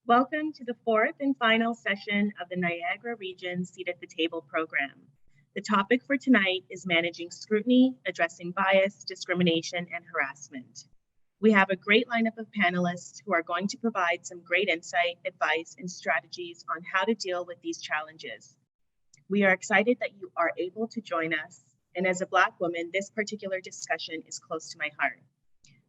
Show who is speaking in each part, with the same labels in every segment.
Speaker 1: Welcome to the fourth and final session of the Niagara Region Seat at the Table program. The topic for tonight is managing scrutiny, addressing bias, discrimination, and harassment. We have a great lineup of panelists who are going to provide some great insight, advice, and strategies on how to deal with these challenges. We are excited that you are able to join us, and as a Black woman, this particular discussion is close to my heart.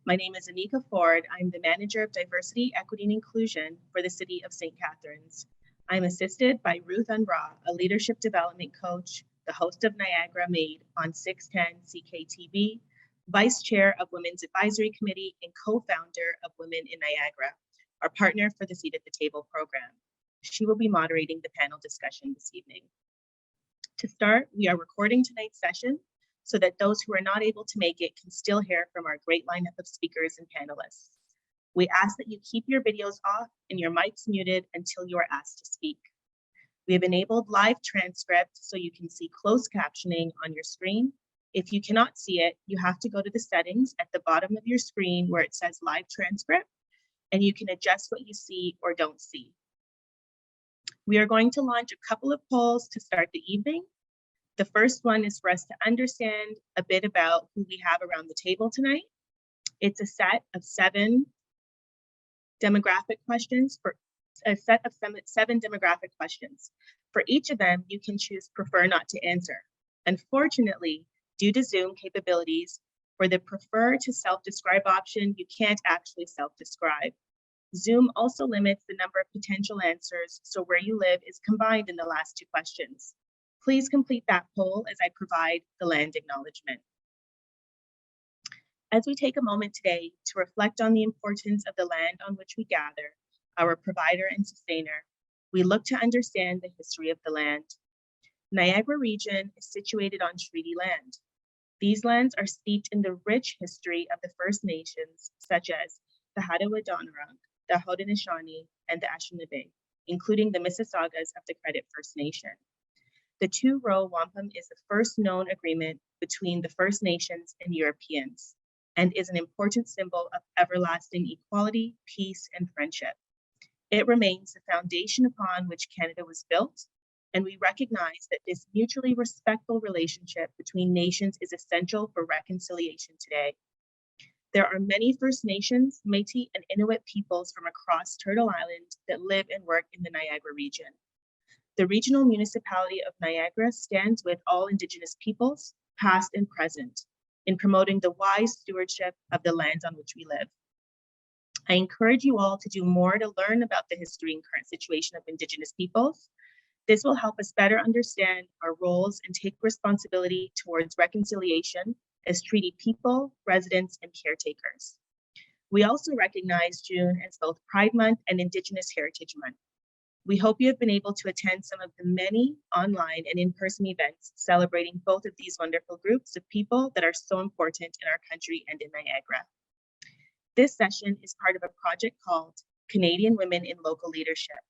Speaker 1: My name is Anika Ford. I'm the Manager of Diversity, Equity, and Inclusion for the City of St. Catharines. I'm assisted by Ruth Unraw, a leadership development coach, the host of Niagara Made on 610 CKTV, Vice Chair of Women's Advisory Committee, and co-founder of Women in Niagara, our partner for the Seat at the Table program. She will be moderating the panel discussion this evening. To start, we are recording tonight's session so that those who are not able to make it can still hear from our great lineup of speakers and panelists. We ask that you keep your videos off and your mics muted until you are asked to speak. We have enabled live transcript so you can see closed captioning on your screen. If you cannot see it, you have to go to the settings at the bottom of your screen where it says live transcript, and you can adjust what you see or don't see. We are going to launch a couple of polls to start the evening. The first one is for us to understand a bit about who we have around the table tonight. It's a set of seven demographic questions. For each of them, you can choose prefer not to answer. Unfortunately, due to Zoom capabilities, for the prefer to self-describe option, you can't actually self-describe. Zoom also limits the number of potential answers, so where you live is combined in the last two questions. Please complete that poll as I provide the land acknowledgement. As we take a moment today to reflect on the importance of the land on which we gather, our provider and sustainer, we look to understand the history of the land. Niagara Region is situated on treaty land. These lands are steeped in the rich history of the First Nations, such as the Hattah-Wadonerung, the Haudenosaunee, and the Anishinaabe, including the Mississaugas of the Credit First Nation. The two-row wampum is the first known agreement between the First Nations and Europeans, and is an important symbol of everlasting equality, peace, and friendship. It remains the foundation upon which Canada was built, and we recognize that this mutually respectful relationship between nations is essential for reconciliation today. There are many First Nations, Métis, and Inuit peoples from across Turtle Island that live and work in the Niagara region. The regional municipality of Niagara stands with all Indigenous peoples, past and present, in promoting the wise stewardship of the lands on which we live. I encourage you all to do more to learn about the history and current situation of Indigenous peoples. This will help us better understand our roles and take responsibility towards reconciliation as treaty people, residents, and caretakers. We also recognize June as both Pride Month and Indigenous Heritage Month. We hope you have been able to attend some of the many online and in-person events celebrating both of these wonderful groups of people that are so important in our country and in Niagara. This session is part of a project called Canadian Women in Local Leadership.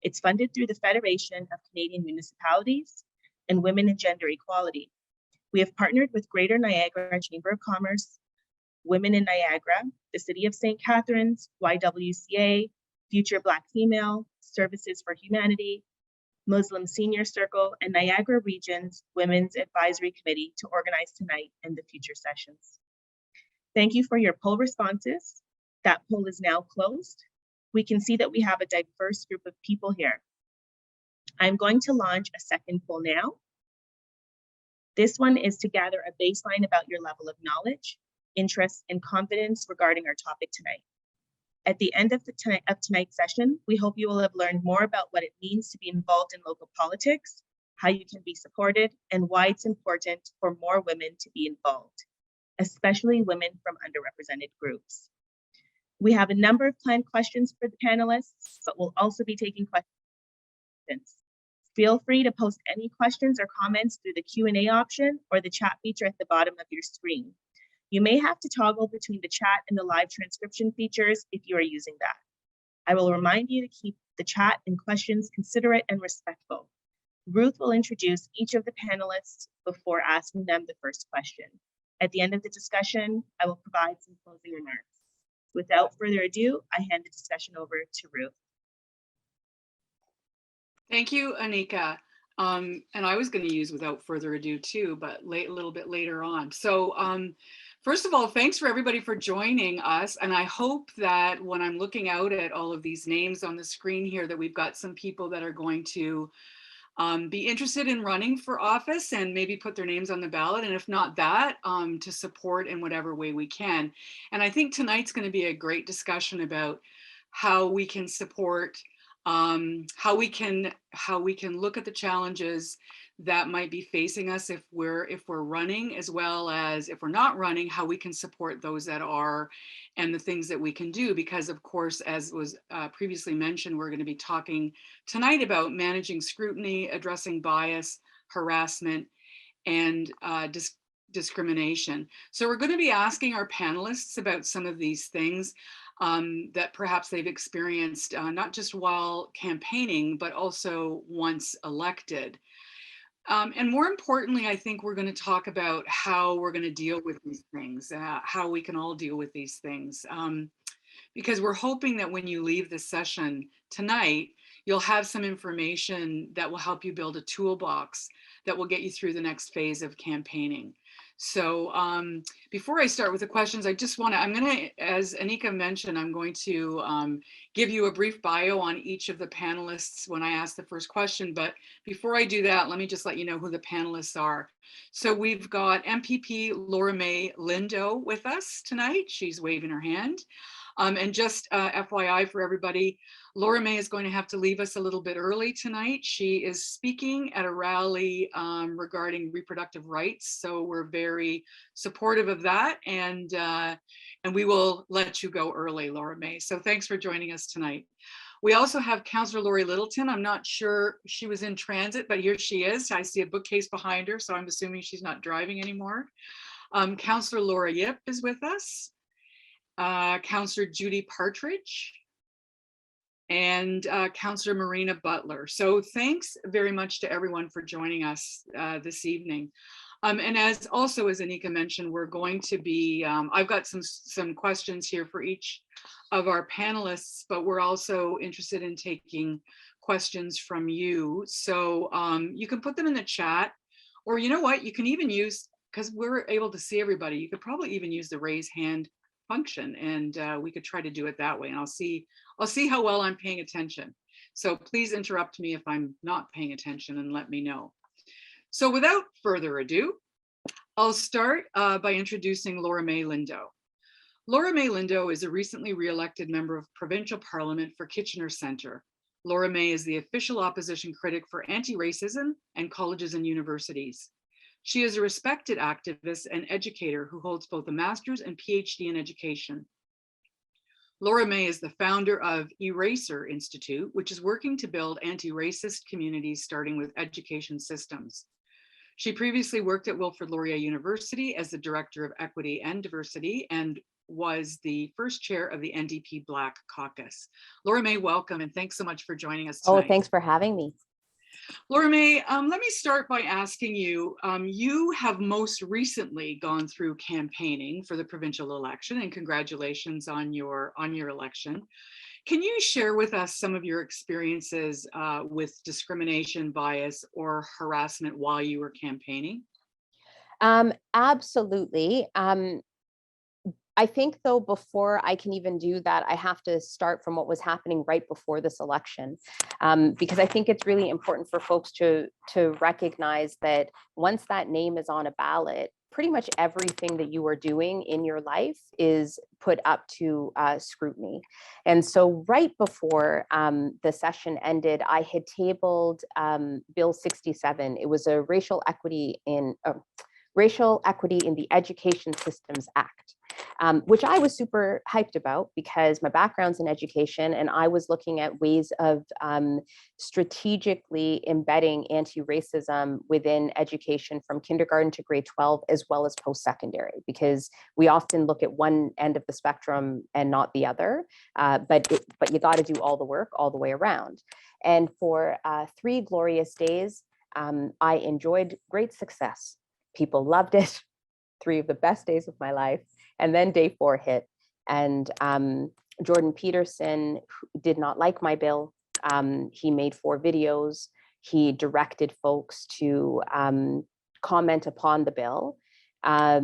Speaker 1: It's funded through the Federation of Canadian Municipalities and Women in Gender Equality. We have partnered with Greater Niagara Chamber of Commerce, Women in Niagara, the City of St. Catharines, YWCA, Future Black Female, Services for Humanity, Muslim Senior Circle, and Niagara Region's Women's Advisory Committee to organize tonight and the future sessions. Thank you for your poll responses. That poll is now closed. We can see that we have a diverse group of people here. I'm going to launch a second poll now. This one is to gather a baseline about your level of knowledge, interest, and confidence regarding our topic tonight. At the end of tonight's session, we hope you will have learned more about what it means to be involved in local politics, how you can be supported, and why it's important for more women to be involved, especially women from underrepresented groups. We have a number of planned questions for the panelists, but we'll also be taking questions. Feel free to post any questions or comments through the Q&A option or the chat feature at the bottom of your screen. You may have to toggle between the chat and the live transcription features if you are using that. I will remind you to keep the chat and questions considerate and respectful. Ruth will introduce each of the panelists before asking them the first question. At the end of the discussion, I will provide some closing remarks. Without further ado, I hand the discussion over to Ruth.
Speaker 2: Thank you, Anika. And I was going to use without further ado too, but a little bit later on. So first of all, thanks for everybody for joining us. And I hope that when I'm looking out at all of these names on the screen here, that we've got some people that are going to be interested in running for office and maybe put their names on the ballot. And if not that, to support in whatever way we can. And I think tonight's going to be a great discussion about how we can support, how we can look at the challenges that might be facing us if we're running, as well as if we're not running, how we can support those that are, and the things that we can do. Because of course, as was previously mentioned, we're going to be talking tonight about managing scrutiny, addressing bias, harassment, and discrimination. So we're going to be asking our panelists about some of these things that perhaps they've experienced, not just while campaigning, but also once elected. And more importantly, I think we're going to talk about how we're going to deal with these things, how we can all deal with these things. Because we're hoping that when you leave this session tonight, you'll have some information that will help you build a toolbox that will get you through the next phase of campaigning. So before I start with the questions, I'm going to, as Anika mentioned, I'm going to give you a brief bio on each of the panelists when I ask the first question. But before I do that, let me just let you know who the panelists are. So we've got MPP Laura May Lindo with us tonight. She's waving her hand. And just FYI for everybody, Laura May is going to have to leave us a little bit early tonight. She is speaking at a rally regarding reproductive rights. So we're very supportive of that. And we will let you go early, Laura May. So thanks for joining us tonight. We also have Councillor Lori Littleton. I'm not sure she was in transit, but here she is. I see a bookcase behind her, so I'm assuming she's not driving anymore. Councillor Laura Yip is with us. Councillor Judy Partridge, and Councillor Marina Butler. So thanks very much to everyone for joining us this evening. And as Anika mentioned, we're going to be, I've got some questions here for each of our panelists, but we're also interested in taking questions from you. So you can put them in the chat, or you know what, you can even use, because we're able to see everybody, you could probably even use the raise hand function, and we could try to do it that way, and I'll see how well I'm paying attention. So please interrupt me if I'm not paying attention and let me know. So without further ado, I'll start by introducing Laura May Lindo. Laura May Lindo is a recently re-elected member of Provincial Parliament for Kitchener Centre. Laura May is the official opposition critic for anti-racism and colleges and universities. She is a respected activist and educator who holds both a master's and PhD in education. Laura May is the founder of Eraser Institute, which is working to build anti-racist communities starting with education systems. She previously worked at Wilfrid Laurier University as the Director of Equity and Diversity and was the first chair of the NDP Black Caucus. Laura May, welcome, and thanks so much for joining us tonight.
Speaker 3: Oh, thanks for having me.
Speaker 2: Laura May, let me start by asking you, you have most recently gone through campaigning for the provincial election, and congratulations on your election. Can you share with us some of your experiences with discrimination, bias, or harassment while you were campaigning?
Speaker 3: Absolutely. I think, though, before I can even do that, I have to start from what was happening right before this election, because I think it's really important for folks to recognize that once that name is on a ballot, pretty much everything that you are doing in your life is put up to scrutiny. And so right before the session ended, I had tabled Bill 67. It was a racial equity in the Education Systems Act. Which I was super hyped about because my background's in education, and I was looking at ways of strategically embedding anti-racism within education from kindergarten to grade 12, as well as post-secondary, because we often look at one end of the spectrum and not the other, but you got to do all the work all the way around. And for 3 glorious days, I enjoyed great success. People loved it. 3 of the best days of my life. And then day 4 hit, and Jordan Peterson did not like my bill. He made 4 videos. He directed folks to comment upon the bill. At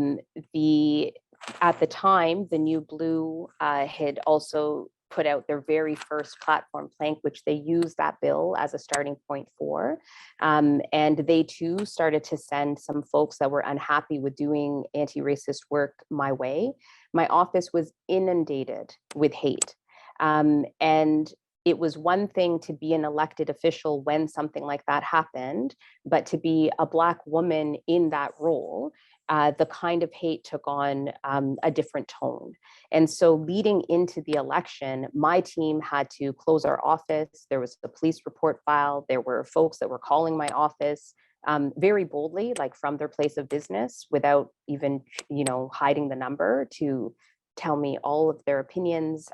Speaker 3: the time, the New Blue had also put out their very first platform plank, which they used that bill as a starting point for. And they too started to send some folks that were unhappy with doing anti-racist work my way. My office was inundated with hate. And it was one thing to be an elected official when something like that happened, but to be a Black woman in that role, the kind of hate took on a different tone. And so leading into the election, my team had to close our office. There was a police report filed. There were folks that were calling my office very boldly, like from their place of business, without even, hiding the number, to tell me all of their opinions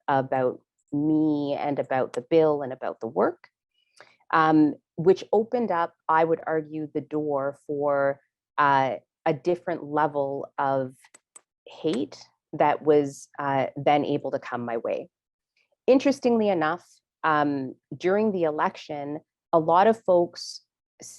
Speaker 3: about me and about the bill and about the work, which opened up, I would argue, the door for a different level of hate that was then able to come my way. Interestingly enough, during the election, a lot of folks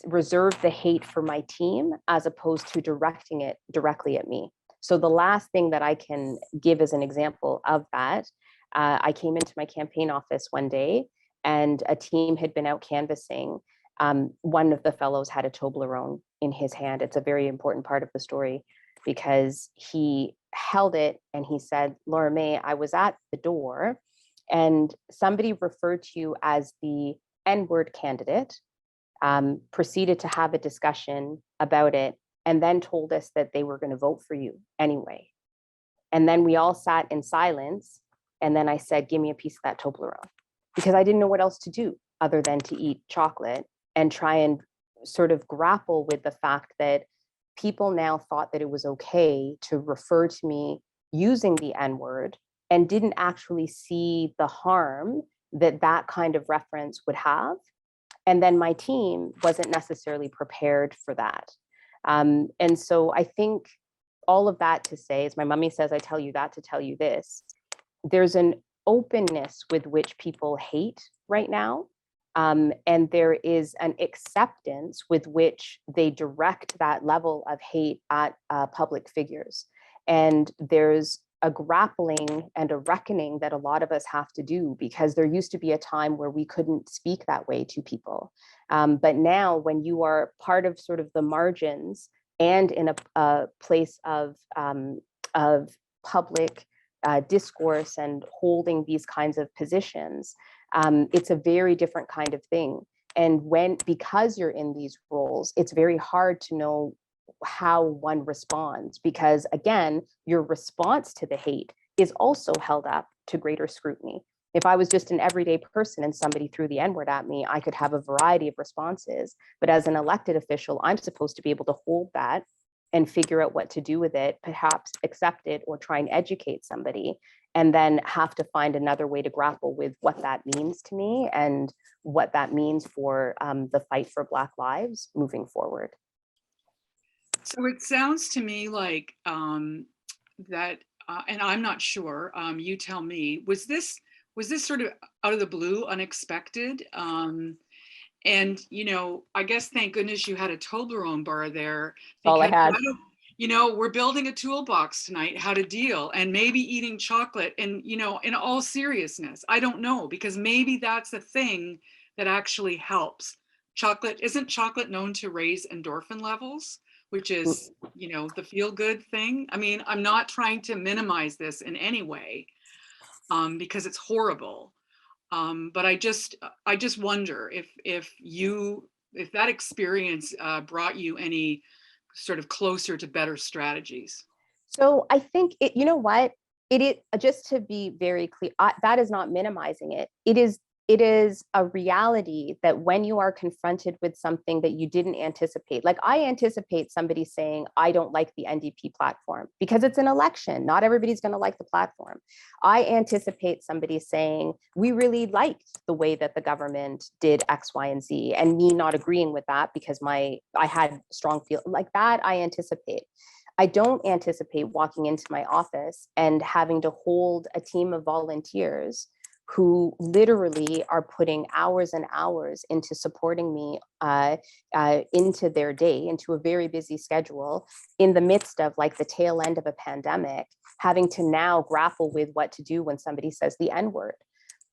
Speaker 3: reserved the hate for my team as opposed to directing it directly at me. So the last thing that I can give as an example of that, I came into my campaign office one day and a team had been out canvassing. One of the fellows had a Toblerone in his hand. It's a very important part of the story because he held it and he said, "Laura May, I was at the door and somebody referred to you as the N-word candidate, proceeded to have a discussion about it, and then told us that they were going to vote for you anyway." And then we all sat in silence. And then I said, "Give me a piece of that Toblerone," because I didn't know what else to do other than to eat chocolate and try and sort of grapple with the fact that people now thought that it was okay to refer to me using the N-word and didn't actually see the harm that that kind of reference would have. And then my team wasn't necessarily prepared for that. And so I think all of that to say, as my mummy says, I tell you that to tell you this, there's an openness with which people hate right now. And there is an acceptance with which they direct that level of hate at public figures. And there's a grappling and a reckoning that a lot of us have to do, because there used to be a time where we couldn't speak that way to people. But now when you are part of sort of the margins and in a place of public discourse and holding these kinds of positions, it's a very different kind of thing. And because you're in these roles, it's very hard to know how one responds, because again, your response to the hate is also held up to greater scrutiny. If I was just an everyday person and somebody threw the N-word at me, I could have a variety of responses. But as an elected official, I'm supposed to be able to hold that and figure out what to do with it, perhaps accept it or try and educate somebody, and then have to find another way to grapple with what that means to me and what that means for the fight for Black lives moving forward.
Speaker 2: So it sounds to me like that, and I'm not sure, you tell me, was this sort of out of the blue, unexpected? And, I guess, thank goodness you had a Toblerone bar there.
Speaker 3: All I had.
Speaker 2: We're building a toolbox tonight, how to deal, and maybe eating chocolate. And, in all seriousness, I don't know, because maybe that's the thing that actually helps. Isn't chocolate known to raise endorphin levels, which is, the feel good thing? I mean, I'm not trying to minimize this in any way, because it's horrible. But I just wonder if that experience brought you any sort of closer to better strategies.
Speaker 3: So I think you know what, it is, just to be very clear, that is not minimizing it. It is a reality that when you are confronted with something that you didn't anticipate, like I anticipate somebody saying, "I don't like the NDP platform," because it's an election. Not everybody's going to like the platform. I anticipate somebody saying, "We really liked the way that the government did X, Y, and Z," and me not agreeing with that because I had strong feel like that. I anticipate. I don't anticipate walking into my office and having to hold a team of volunteers who literally are putting hours and hours into supporting me into their day, into a very busy schedule, in the midst of like the tail end of a pandemic, having to now grapple with what to do when somebody says the N-word.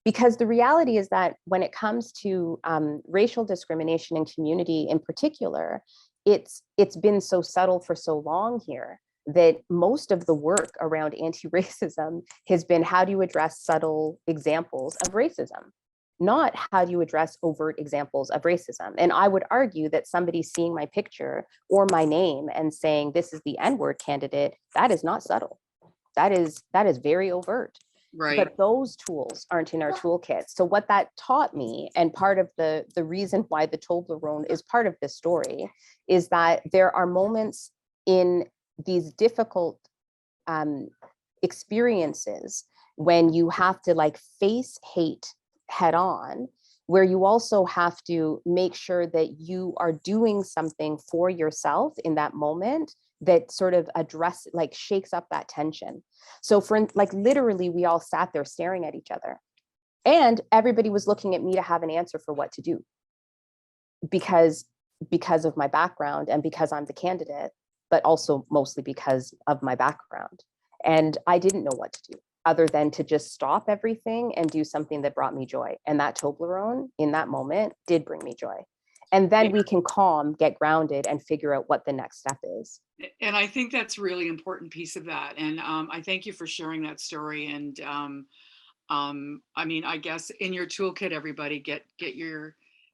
Speaker 3: Because the reality is that when it comes to racial discrimination in community in particular, it's been so subtle for so long here that most of the work around anti-racism has been, how do you address subtle examples of racism, not how do you address overt examples of racism. And I would argue that somebody seeing my picture or my name and saying this is the N-word candidate, that is not subtle. That is very overt.
Speaker 2: Right.
Speaker 3: But those tools aren't in our toolkit. So what that taught me, and part of the reason why the Toblerone is part of this story, is that there are moments in these difficult experiences when you have to like face hate head on, where you also have to make sure that you are doing something for yourself in that moment that sort of shakes up that tension. So like literally we all sat there staring at each other and everybody was looking at me to have an answer for what to do because of my background and because I'm the candidate, but also mostly because of my background. And I didn't know what to do other than to just stop everything and do something that brought me joy. And that Toblerone in that moment did bring me joy. And then we can get grounded and figure out what the next step is.
Speaker 2: And I think that's a really important piece of that. And I thank you for sharing that story. And I mean, I guess in your toolkit, everybody get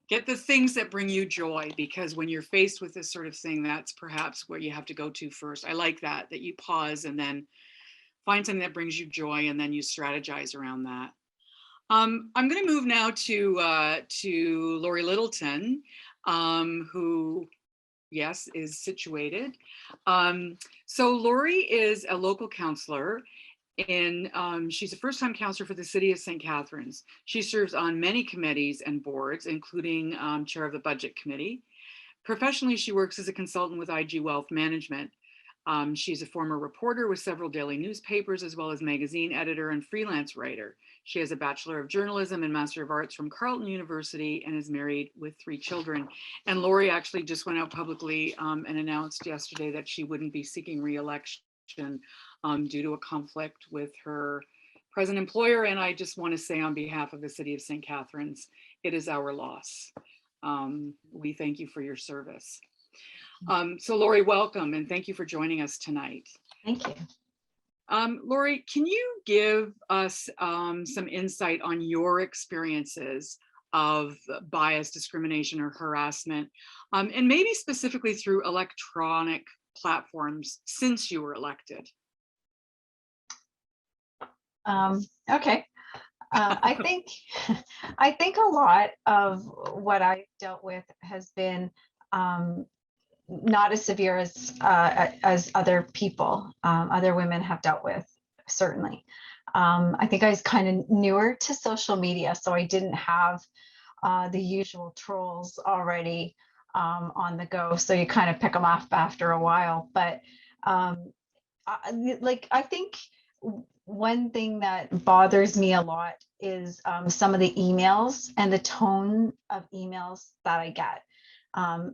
Speaker 2: the things that bring you joy, because when you're faced with this sort of thing, that's perhaps where you have to go to first. I like that you pause and then find something that brings you joy and then you strategize around that. I'm going to move now to Lori Littleton, who, yes, is situated. So Lori is a local counselor, and she's a first-time counselor for the city of St. Catharines. She serves on many committees and boards, including chair of the budget committee. Professionally, she works as a consultant with IG Wealth Management. She's a former reporter with several daily newspapers, as well as magazine editor and freelance writer. She has a Bachelor of Journalism and Master of Arts from Carleton University and is married with 3 children. And Lori actually just went out publicly and announced yesterday that she wouldn't be seeking re-election due to a conflict with her present employer. And I just want to say on behalf of the city of St. Catharines, it is our loss. We thank you for your service. So Lori, welcome, and thank you for joining us tonight.
Speaker 4: Thank you.
Speaker 2: Lori, can you give us some insight on your experiences of bias, discrimination, or harassment, and maybe specifically through electronic platforms since you were elected?
Speaker 4: Okay. I think a lot of what I've dealt with has been not as severe as other people, other women have dealt with, certainly. I think I was kind of newer to social media, so I didn't have the usual trolls already on the go. So you kind of pick them off after a while. But I think one thing that bothers me a lot is some of the emails and the tone of emails that I get.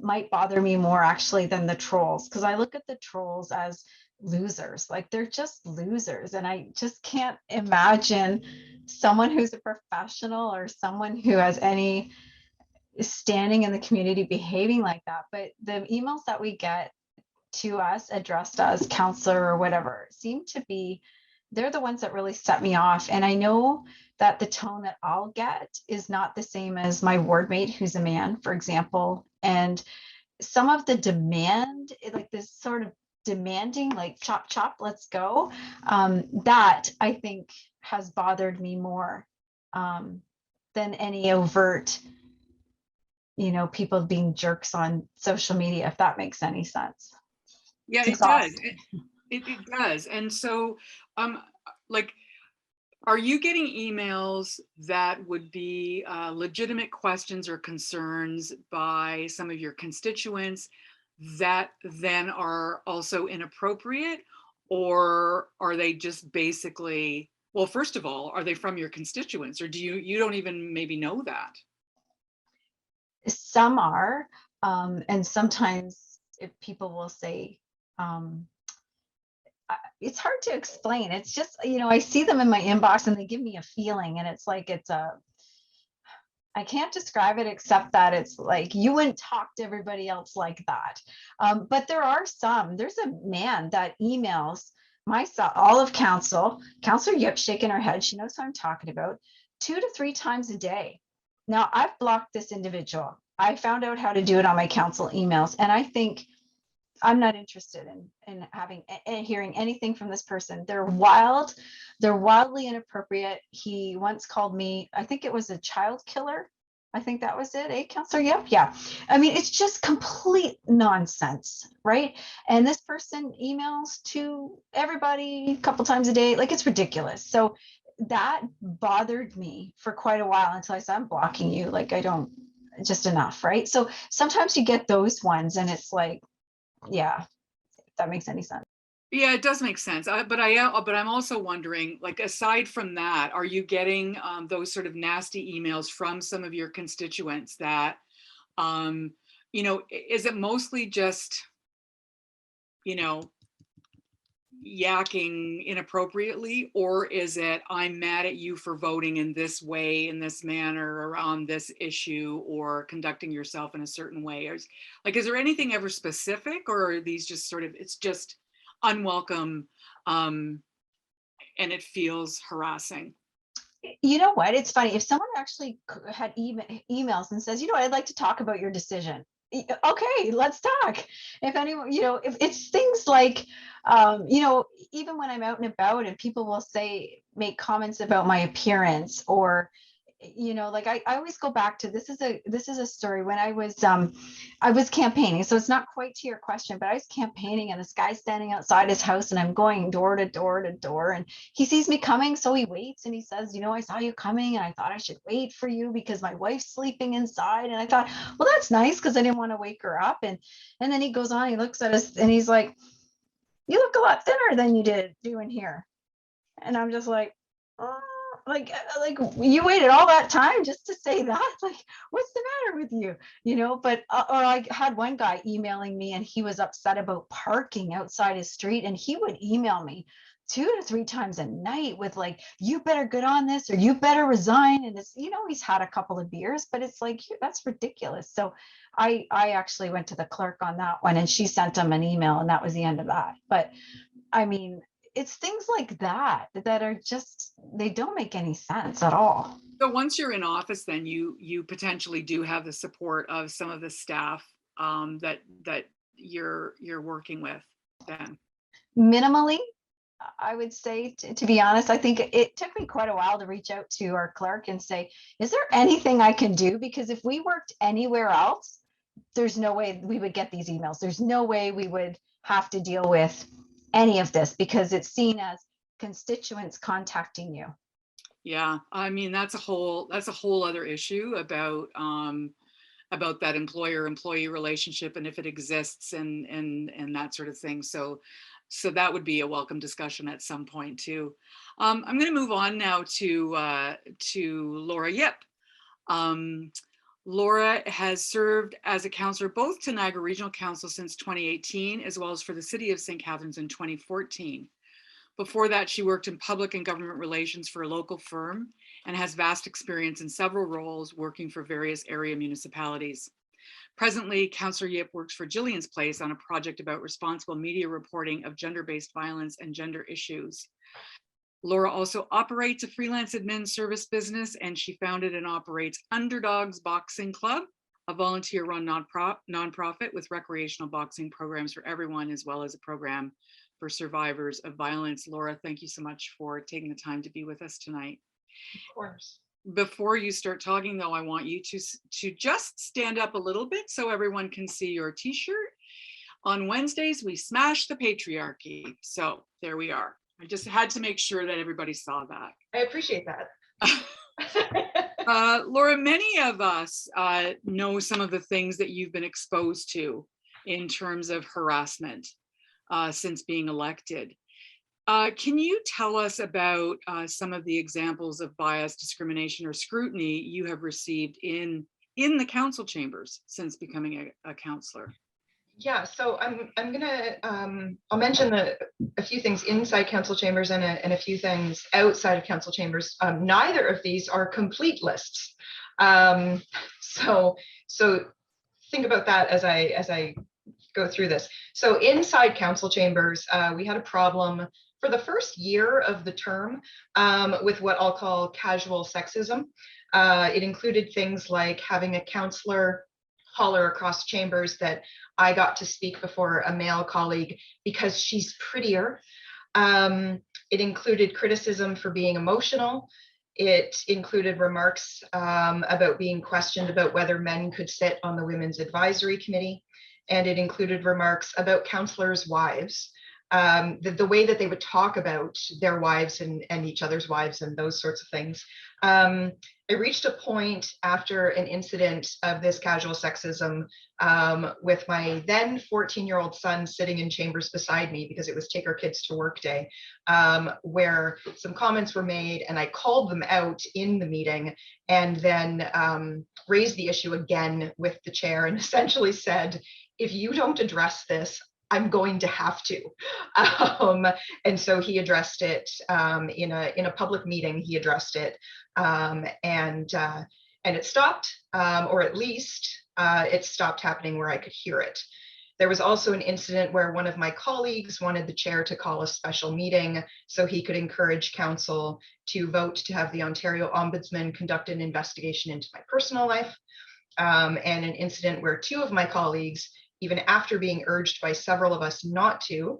Speaker 4: Might bother me more actually than the trolls, because I look at the trolls as losers, like they're just losers. And I just can't imagine someone who's a professional or someone who has any standing in the community behaving like that. But the emails that we get to us addressed as counselor or whatever seem to be, they're the ones that really set me off. And I know that the tone that I'll get is not the same as my ward mate who's a man, for example. And some of the demand, like this sort of demanding, like chop, chop, let's go, that I think has bothered me more than any overt, people being jerks on social media, if that makes any sense.
Speaker 2: Yeah, it does. It does. And so, are you getting emails that would be legitimate questions or concerns by some of your constituents that then are also inappropriate, or are they just basically Well, first of all, are they from your constituents, or you don't even maybe know that?
Speaker 4: Some are, and sometimes if people will say, um, it's hard to explain. It's just, I see them in my inbox and they give me a feeling, and it's like, I can't describe it except that it's like you wouldn't talk to everybody else like that. But there are some. There's a man that emails all of council. Councillor Yip shaking her head. She knows what I'm talking about. 2 to 3 times a day. Now I've blocked this individual. I found out how to do it on my council emails, and I think I'm not interested in having and hearing anything from this person. They're wild. They're wildly inappropriate. He once called me, I think it was a child killer. I think that was it, eh, Counselor? Yep, yeah. I mean, it's just complete nonsense, right? And this person emails to everybody a couple times a day. Like, it's ridiculous. So that bothered me for quite a while until I said, I'm blocking you. Like, I don't, just enough, right? So sometimes you get those ones and it's like, yeah, if that makes any sense.
Speaker 2: Yeah, it does make sense. But I'm also wondering, like, aside from that, are you getting those sort of nasty emails from some of your constituents that, is it mostly just, yakking inappropriately, or is it, I'm mad at you for voting in this way, in this manner, or on this issue, or conducting yourself in a certain way? Is there anything ever specific, or are these just sort of, it's just unwelcome, and it feels harassing?
Speaker 4: You know what? It's funny. If someone actually had emails and says, I'd like to talk about your decision. Okay, let's talk. If anyone, if it's things like, even when I'm out and about and people will make comments about my appearance, or, like I always go back to, this is a story when I was campaigning. So it's not quite to your question, but I was campaigning and this guy's standing outside his house and I'm going door to door to door, and he sees me coming. So he waits and he says, I saw you coming and I thought I should wait for you because my wife's sleeping inside. And I thought, well, that's nice, because I didn't want to wake her up. And then he goes on, he looks at us and he's like, you look a lot thinner than you did doing here. And I'm just like, like you waited all that time just to say that? Like, what's the matter with you? But or I had one guy emailing me and he was upset about parking outside his street, and he would email me 2 to 3 times a night with like, you better get on this or you better resign. And it's, he's had a couple of beers, but it's like, that's ridiculous. So I actually went to the clerk on that one, and she sent him an email, and that was the end of that. But I mean, it's things like that are just, they don't make any sense at all.
Speaker 2: So once you're in office, then you potentially do have the support of some of the staff that you're working with then.
Speaker 4: Minimally, I would say, to be honest, I think it took me quite a while to reach out to our clerk and say, is there anything I can do? Because if we worked anywhere else, there's no way we would get these emails. There's no way we would have to deal with any of this, because it's seen as constituents contacting you.
Speaker 2: Yeah, I mean, that's a whole other issue about that employer-employee relationship, and if it exists, and that sort of thing. So that would be a welcome discussion at some point too. I'm going to move on now to Laura Yip. Laura has served as a councillor both to Niagara Regional Council since 2018, as well as for the City of St. Catharines in 2014. Before that, she worked in public and government relations for a local firm and has vast experience in several roles working for various area municipalities. Presently, Councillor Yip works for Jillian's Place on a project about responsible media reporting of gender-based violence and gender issues. Laura also operates a freelance admin service business, and she founded and operates Underdogs Boxing Club, a volunteer-run nonprofit with recreational boxing programs for everyone, as well as a program for survivors of violence. Laura, thank you so much for taking the time to be with us tonight.
Speaker 5: Of course.
Speaker 2: Before you start talking, though, I want you to just stand up a little bit so everyone can see your t-shirt. On Wednesdays, we smash the patriarchy. So there we are. I just had to make sure that everybody saw that.
Speaker 5: I appreciate that.
Speaker 2: Laura, many of us know some of the things that you've been exposed to in terms of harassment since being elected. Can you tell us about some of the examples of bias, discrimination, or scrutiny you have received in the council chambers since becoming a councillor?
Speaker 5: Yeah, so I'm gonna I'll mention a few things inside council chambers and a few things outside of council chambers. Neither of these are complete lists, so think about that as I go through this. So inside council chambers, we had a problem for the first year of the term with what I'll call casual sexism. It included things like having a councillor holler across chambers that I got to speak before a male colleague because she's prettier. It included criticism for being emotional. It included remarks about being questioned about whether men could sit on the Women's Advisory Committee. And it included remarks about councillors' wives, the way that they would talk about their wives and each other's wives and those sorts of things. It reached a point after an incident of this casual sexism with my then 14-year-old son sitting in chambers beside me because it was take our kids to work day, where some comments were made and I called them out in the meeting and then raised the issue again with the chair and essentially said, if you don't address this, I'm going to have to. And so he addressed it in a public meeting. He addressed it, and it stopped, or at least it stopped happening where I could hear it. There was also an incident where one of my colleagues wanted the chair to call a special meeting so he could encourage council to vote to have the Ontario Ombudsman conduct an investigation into my personal life, and an incident where two of my colleagues, even after being urged by several of us not to,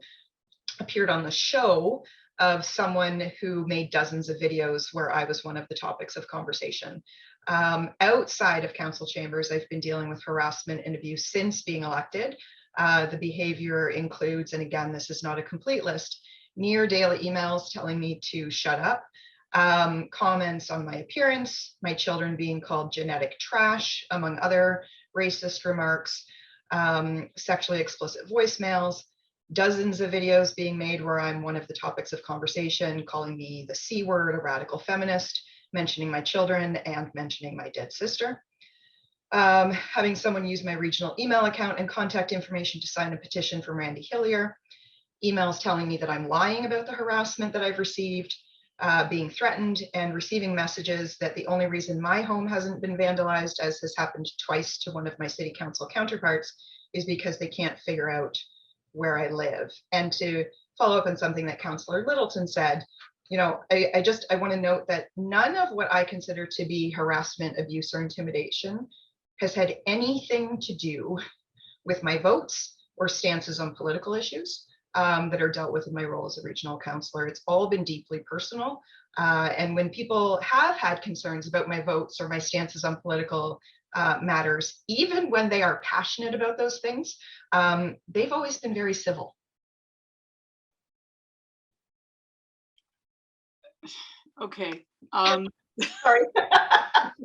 Speaker 5: appeared on the show of someone who made dozens of videos where I was one of the topics of conversation. Outside of council chambers, I've been dealing with harassment and abuse since being elected. The behavior includes, and again, this is not a complete list, near daily emails telling me to shut up, comments on my appearance, my children being called genetic trash, among other racist remarks, sexually explicit voicemails, dozens of videos being made where I'm one of the topics of conversation, calling me the C word, a radical feminist, mentioning my children and mentioning my dead sister. Having someone use my regional email account and contact information to sign a petition from Randy Hillier, emails telling me that I'm lying about the harassment that I've received, being threatened, and receiving messages that the only reason my home hasn't been vandalized, as has happened twice to one of my city council counterparts, is because they can't figure out where I live. And to follow up on something that Councillor Littleton said, you know, I want to note that none of what I consider to be harassment, abuse, or intimidation has had anything to do with my votes or stances on political issues that are dealt with in my role as a regional councillor. It's all been deeply personal. And when people have had concerns about my votes or my stances on political matters, even when they are passionate about those things, they've always been very civil.
Speaker 2: Okay.
Speaker 5: Sorry. That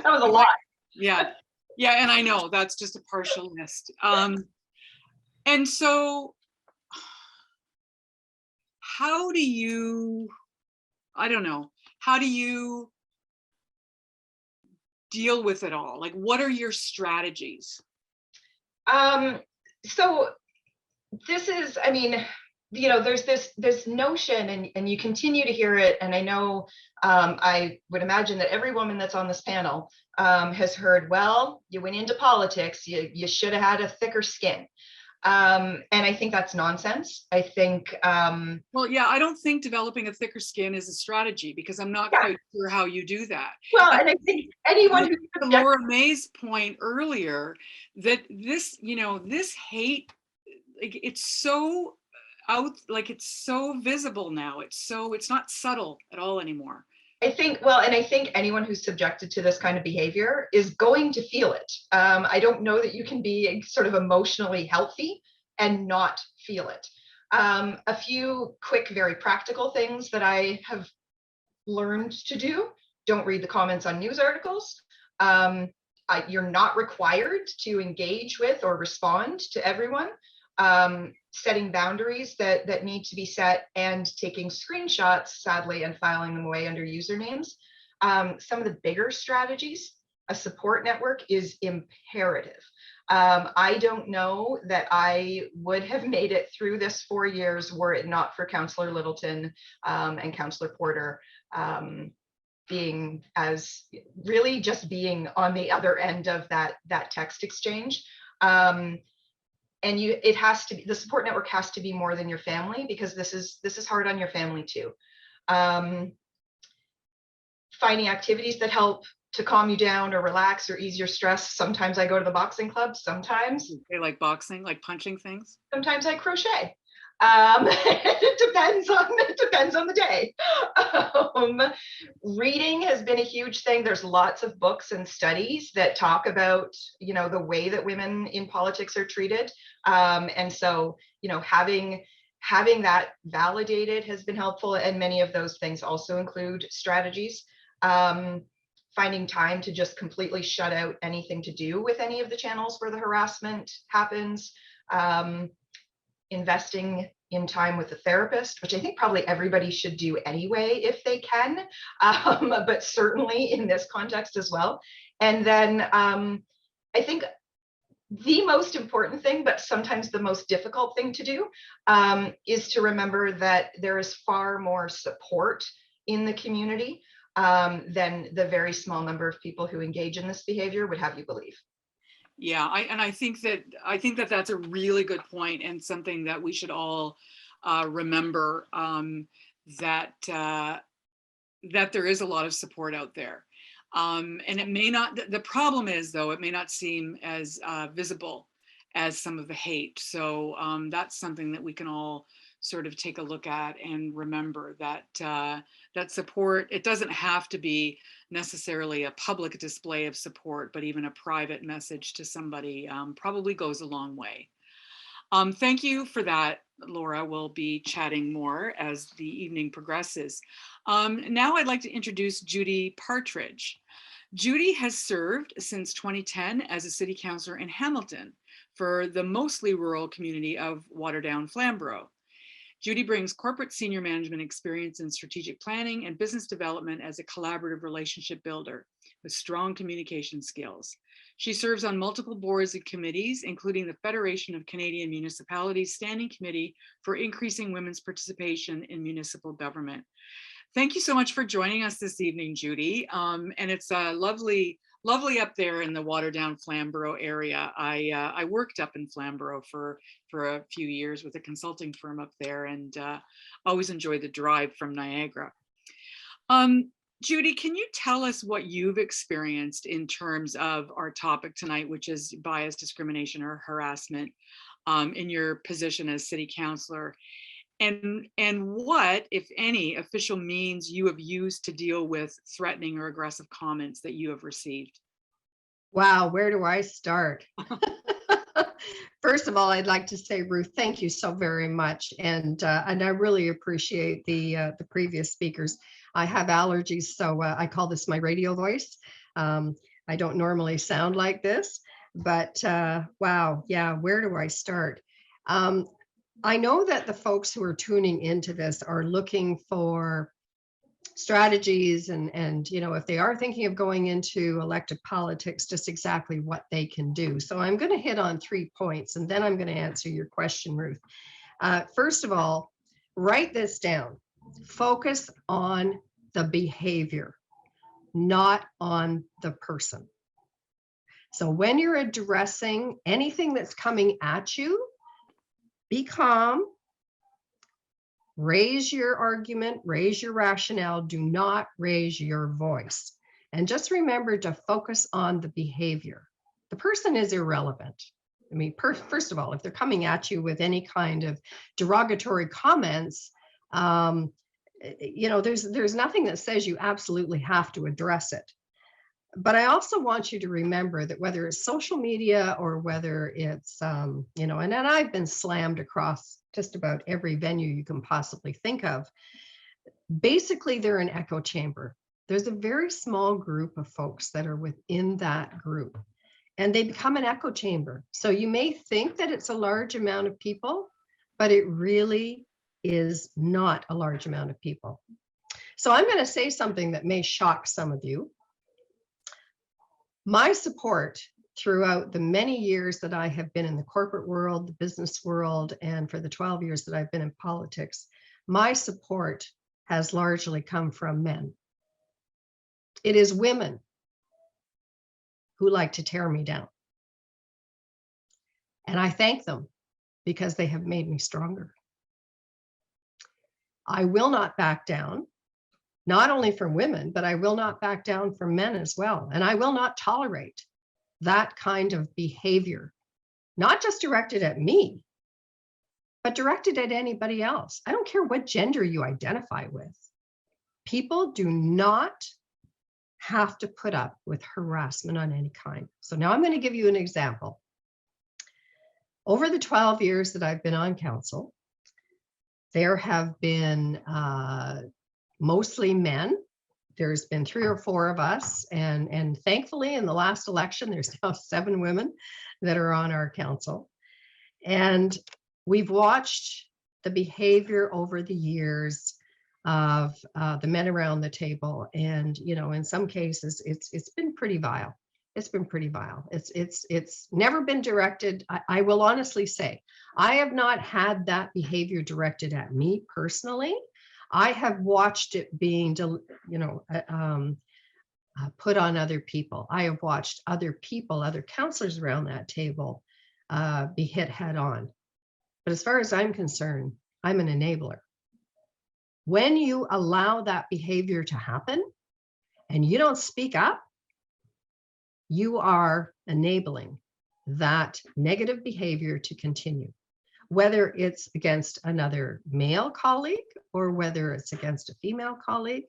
Speaker 5: was a lot.
Speaker 2: Yeah. Yeah, and I know that's just a partial list. And so how do you, I don't know, how do you deal with it all? Like, what are your strategies?
Speaker 5: So this is, I mean, you know, there's this notion, and you continue to hear it, and I know I would imagine that every woman that's on this panel has heard, well, you went into politics, you should have had a thicker skin. And I think that's nonsense. I think
Speaker 2: well, yeah, I don't think developing a thicker skin is a strategy, because I'm not quite sure how you do that.
Speaker 5: Well, and I think anyone
Speaker 2: who Laura May's point earlier, that this, you know, this hate, like, it's so out, like, it's so visible now. It's not subtle at all anymore.
Speaker 5: I think, well, and I think anyone who's subjected to this kind of behavior is going to feel it. I don't know that you can be sort of emotionally healthy and not feel it. A few quick, very practical things that I have learned to do: don't read the comments on news articles. You're not required to engage with or respond to everyone. setting boundaries that need to be set, and taking screenshots, sadly, and filing them away under usernames. Some of the bigger strategies, a support network is imperative. I don't know that I would have made it through this 4 years were it not for Councillor Littleton and Councillor Porter being on the other end of that text exchange. And the support network has to be more than your family, because this is hard on your family too. Finding activities that help to calm you down or relax or ease your stress. Sometimes I go to the boxing club. Sometimes
Speaker 2: they like boxing, like punching things.
Speaker 5: Sometimes I crochet. It depends on the day. Reading has been a huge thing. There's lots of books and studies that talk about, the way that women in politics are treated. And so, having that validated has been helpful. And many of those things also include strategies. Finding time to just completely shut out anything to do with any of the channels where the harassment happens. Investing in time with a therapist, which I think probably everybody should do anyway if they can, but certainly in this context as well. And then I think the most important thing, but sometimes the most difficult thing to do, is to remember that there is far more support in the community than the very small number of people who engage in this behavior would have you believe.
Speaker 2: Yeah, I think that that's a really good point, and something that we should all remember, that there is a lot of support out there. And it may not, the problem is though, it may not seem as visible as some of the hate. So that's something that we can all sort of take a look at and remember that that support, it doesn't have to be necessarily a public display of support, but even a private message to somebody probably goes a long way. Thank you for that, Laura. We'll be chatting more as the evening progresses. Now I'd like to introduce Judy Partridge. Judy has served since 2010 as a city councillor in Hamilton for the mostly rural community of Waterdown-Flamborough. Judy brings corporate senior management experience in strategic planning and business development as a collaborative relationship builder with strong communication skills. She serves on multiple boards and committees, including the Federation of Canadian Municipalities Standing Committee for Increasing Women's Participation in Municipal Government. Thank you so much for joining us this evening, Judy. And it's lovely up there in the Waterdown-Flamborough area. I worked up in Flamborough for a few years with a consulting firm up there, and always enjoyed the drive from Niagara. Judy, can you tell us what you've experienced in terms of our topic tonight, which is bias, discrimination, or harassment, in your position as city councillor? And what, if any, official means you have used to deal with threatening or aggressive comments that you have received?
Speaker 6: Wow, where do I start? First of all, I'd like to say, Ruth, thank you so very much, and I really appreciate the previous speakers. I have allergies, so I call this my radio voice. I don't normally sound like this, but wow, yeah, where do I start? I know that the folks who are tuning into this are looking for strategies and if they are thinking of going into elected politics, just exactly what they can do. So I'm going to hit on 3 points, and then I'm going to answer your question, Ruth. First of all, write this down. Focus on the behavior, not on the person. So when you're addressing anything that's coming at you, be calm, raise your argument, raise your rationale, do not raise your voice. And just remember to focus on the behavior. The person is irrelevant. I mean, first of all, if they're coming at you with any kind of derogatory comments, there's nothing that says you absolutely have to address it. But I also want you to remember that whether it's social media or whether it's, and I've been slammed across just about every venue you can possibly think of. Basically, they're an echo chamber. There's a very small group of folks that are within that group. and they become an echo chamber. So you may think that it's a large amount of people, but it really is not a large amount of people. So I'm going to say something that may shock some of you. My support throughout the many years that I have been in the corporate world, the business world, and for the 12 years that I've been in politics, my support has largely come from men. It is women who like to tear me down. And I thank them because they have made me stronger. I will not back down, not only from women, but I will not back down from men as well. And I will not tolerate that kind of behavior, not just directed at me, but directed at anybody else. I don't care what gender you identify with. People do not have to put up with harassment on any kind. So now I'm going to give you an example. Over the 12 years that I've been on council, there have been mostly men. There's been 3 or 4 of us, and thankfully in the last election, there's now 7 women that are on our council. And we've watched the behavior over the years of the men around the table, and in some cases it's been pretty vile. It's been pretty vile. It's never been directed. I will honestly say I have not had that behavior directed at me personally. I have watched it being put on other people. I have watched other people, other counselors around that table be hit head on. But as far as I'm concerned, I'm an enabler. When you allow that behavior to happen and you don't speak up, you are enabling that negative behavior to continue, whether it's against another male colleague or whether it's against a female colleague.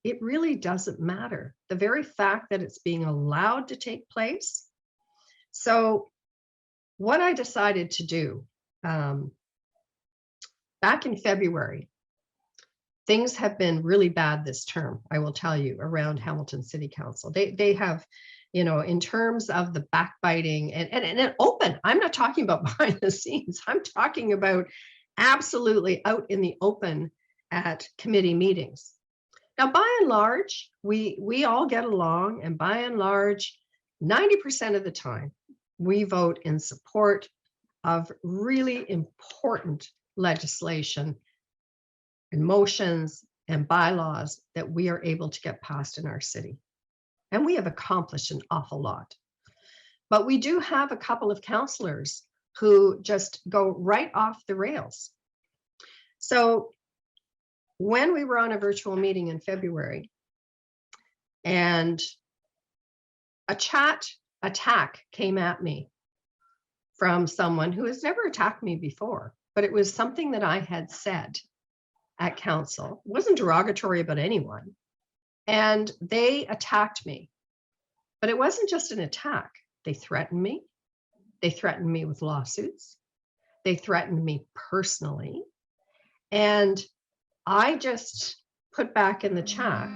Speaker 6: It really doesn't matter. The very fact that it's being allowed to take place. So what I decided to do back in February, things have been really bad this term, I will tell you, around Hamilton City Council. They have, in terms of the backbiting and open, I'm not talking about behind the scenes. I'm talking about absolutely out in the open at committee meetings. Now, by and large, we all get along, and by and large, 90% of the time, we vote in support of really important legislation and motions and bylaws that we are able to get passed in our city. And we have accomplished an awful lot. But we do have a couple of councillors who just go right off the rails. So when we were on a virtual meeting in February, and a chat attack came at me from someone who has never attacked me before, but it was something that I had said at council. It wasn't derogatory about anyone. And they attacked me. But it wasn't just an attack. They threatened me. They threatened me with lawsuits. They threatened me personally. And I just put back in the chat,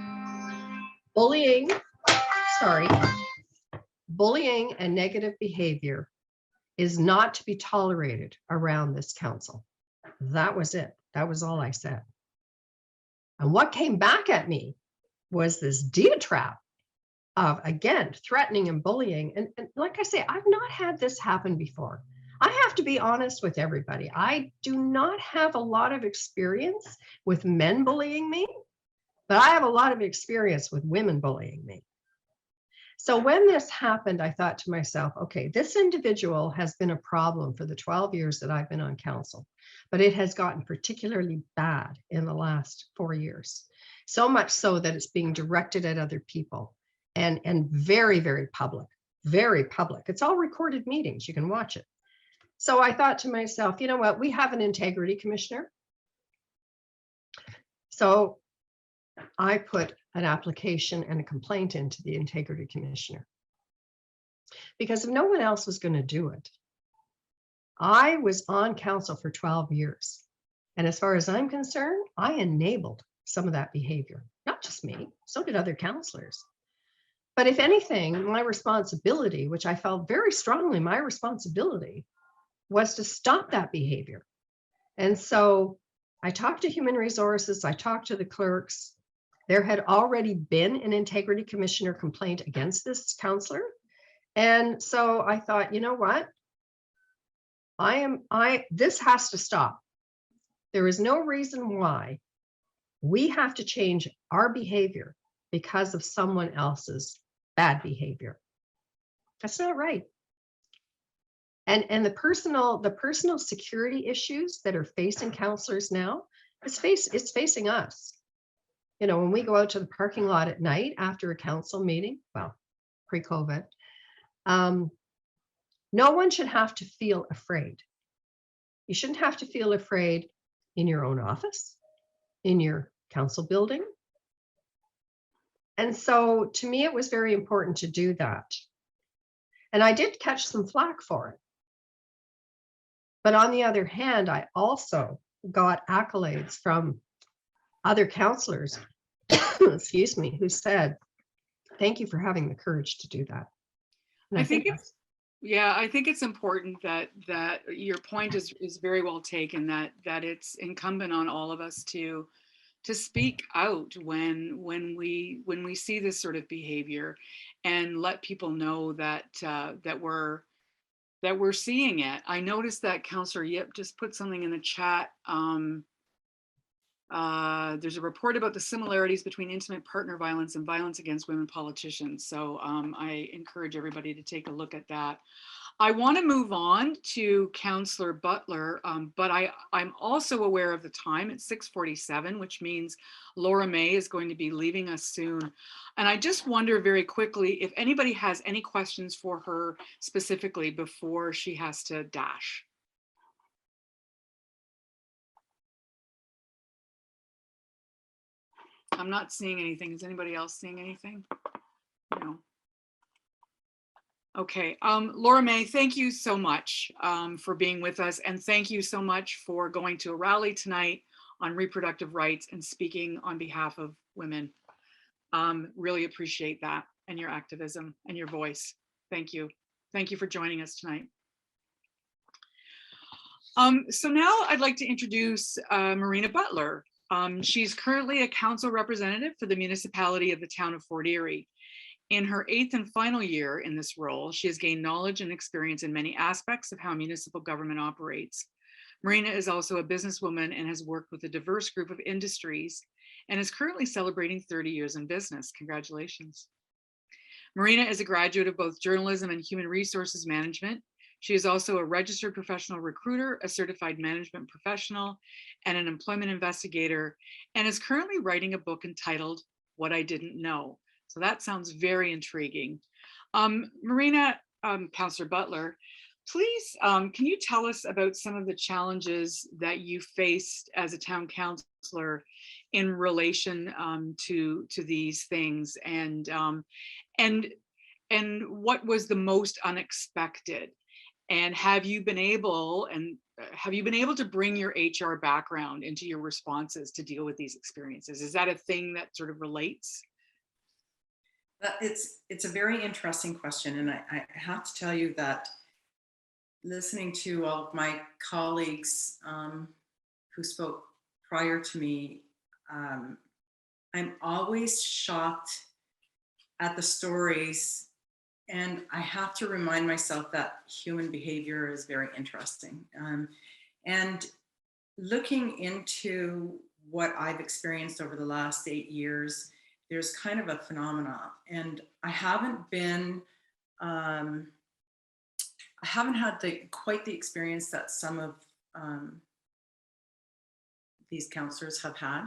Speaker 6: bullying and negative behavior is not to be tolerated around this council. That was it. That was all I said. And what came back at me was this diatribe of, again, threatening and bullying. And like I say, I've not had this happen before. I have to be honest with everybody. I do not have a lot of experience with men bullying me, but I have a lot of experience with women bullying me. So when this happened, I thought to myself, okay, this individual has been a problem for the 12 years that I've been on council, but it has gotten particularly bad in the last 4 years. So much so that it's being directed at other people and very, very public, very public. It's all recorded meetings. You can watch it. So I thought to myself, you know what? We have an integrity commissioner. So I put an application and a complaint into the integrity commissioner, because if no one else was going to do it, I was on council for 12 years. And as far as I'm concerned, I enabled some of that behavior, not just me, so did other councillors. But if anything, my responsibility, which I felt very strongly, my responsibility was to stop that behavior. And so I talked to human resources, I talked to the clerks. There had already been an integrity commissioner complaint against this counselor. And so I thought, you know what? This has to stop. There is no reason why we have to change our behavior because of someone else's bad behavior. That's not right. And the personal security issues that are facing counselors now, it's facing us. You know, when we go out to the parking lot at night after a council meeting, well, pre-COVID, no one should have to feel afraid. You shouldn't have to feel afraid in your own office, in your council building. And so to me, it was very important to do that. And I did catch some flack for it. But on the other hand, I also got accolades from other counselors, excuse me, who said, thank you for having the courage to do that. And
Speaker 2: I think it's important that your point is very well taken, that it's incumbent on all of us to speak out when we see this sort of behavior, and let people know that we're seeing it. I noticed that Councillor Yip just put something in the chat. There's a report about the similarities between intimate partner violence and violence against women politicians. So I encourage everybody to take a look at that. I want to move on to Councillor Butler, but I'm also aware of the time. It's 6:47, which means Laura May is going to be leaving us soon. And I just wonder very quickly if anybody has any questions for her specifically before she has to dash. I'm not seeing anything. Is anybody else seeing anything? No. Okay, Laura May, thank you so much for being with us, and thank you so much for going to a rally tonight on reproductive rights and speaking on behalf of women. Really appreciate that, and your activism and your voice. Thank you. Thank you for joining us tonight. So now I'd like to introduce Marina Butler. She's currently a council representative for the municipality of the town of Fort Erie. In her 8th and final year in this role, she has gained knowledge and experience in many aspects of how municipal government operates. Marina is also a businesswoman and has worked with a diverse group of industries and is currently celebrating 30 years in business. Congratulations. Marina is a graduate of both journalism and human resources management. She is also a registered professional recruiter, a certified management professional, and an employment investigator, and is currently writing a book entitled What I Didn't Know. So that sounds very intriguing. Marina, Councillor Butler, please, can you tell us about some of the challenges that you faced as a town councillor in relation to these things, and what was the most unexpected? And have you been able to bring your HR background into your responses to deal with these experiences? Is that a thing that sort of relates?
Speaker 7: It's a very interesting question, and I have to tell you that listening to all of my colleagues who spoke prior to me, I'm always shocked at the stories, and I have to remind myself that human behavior is very interesting. And looking into what I've experienced over the last 8 years, there's kind of a phenomena, and I haven't had quite the experience that some of these counselors have had,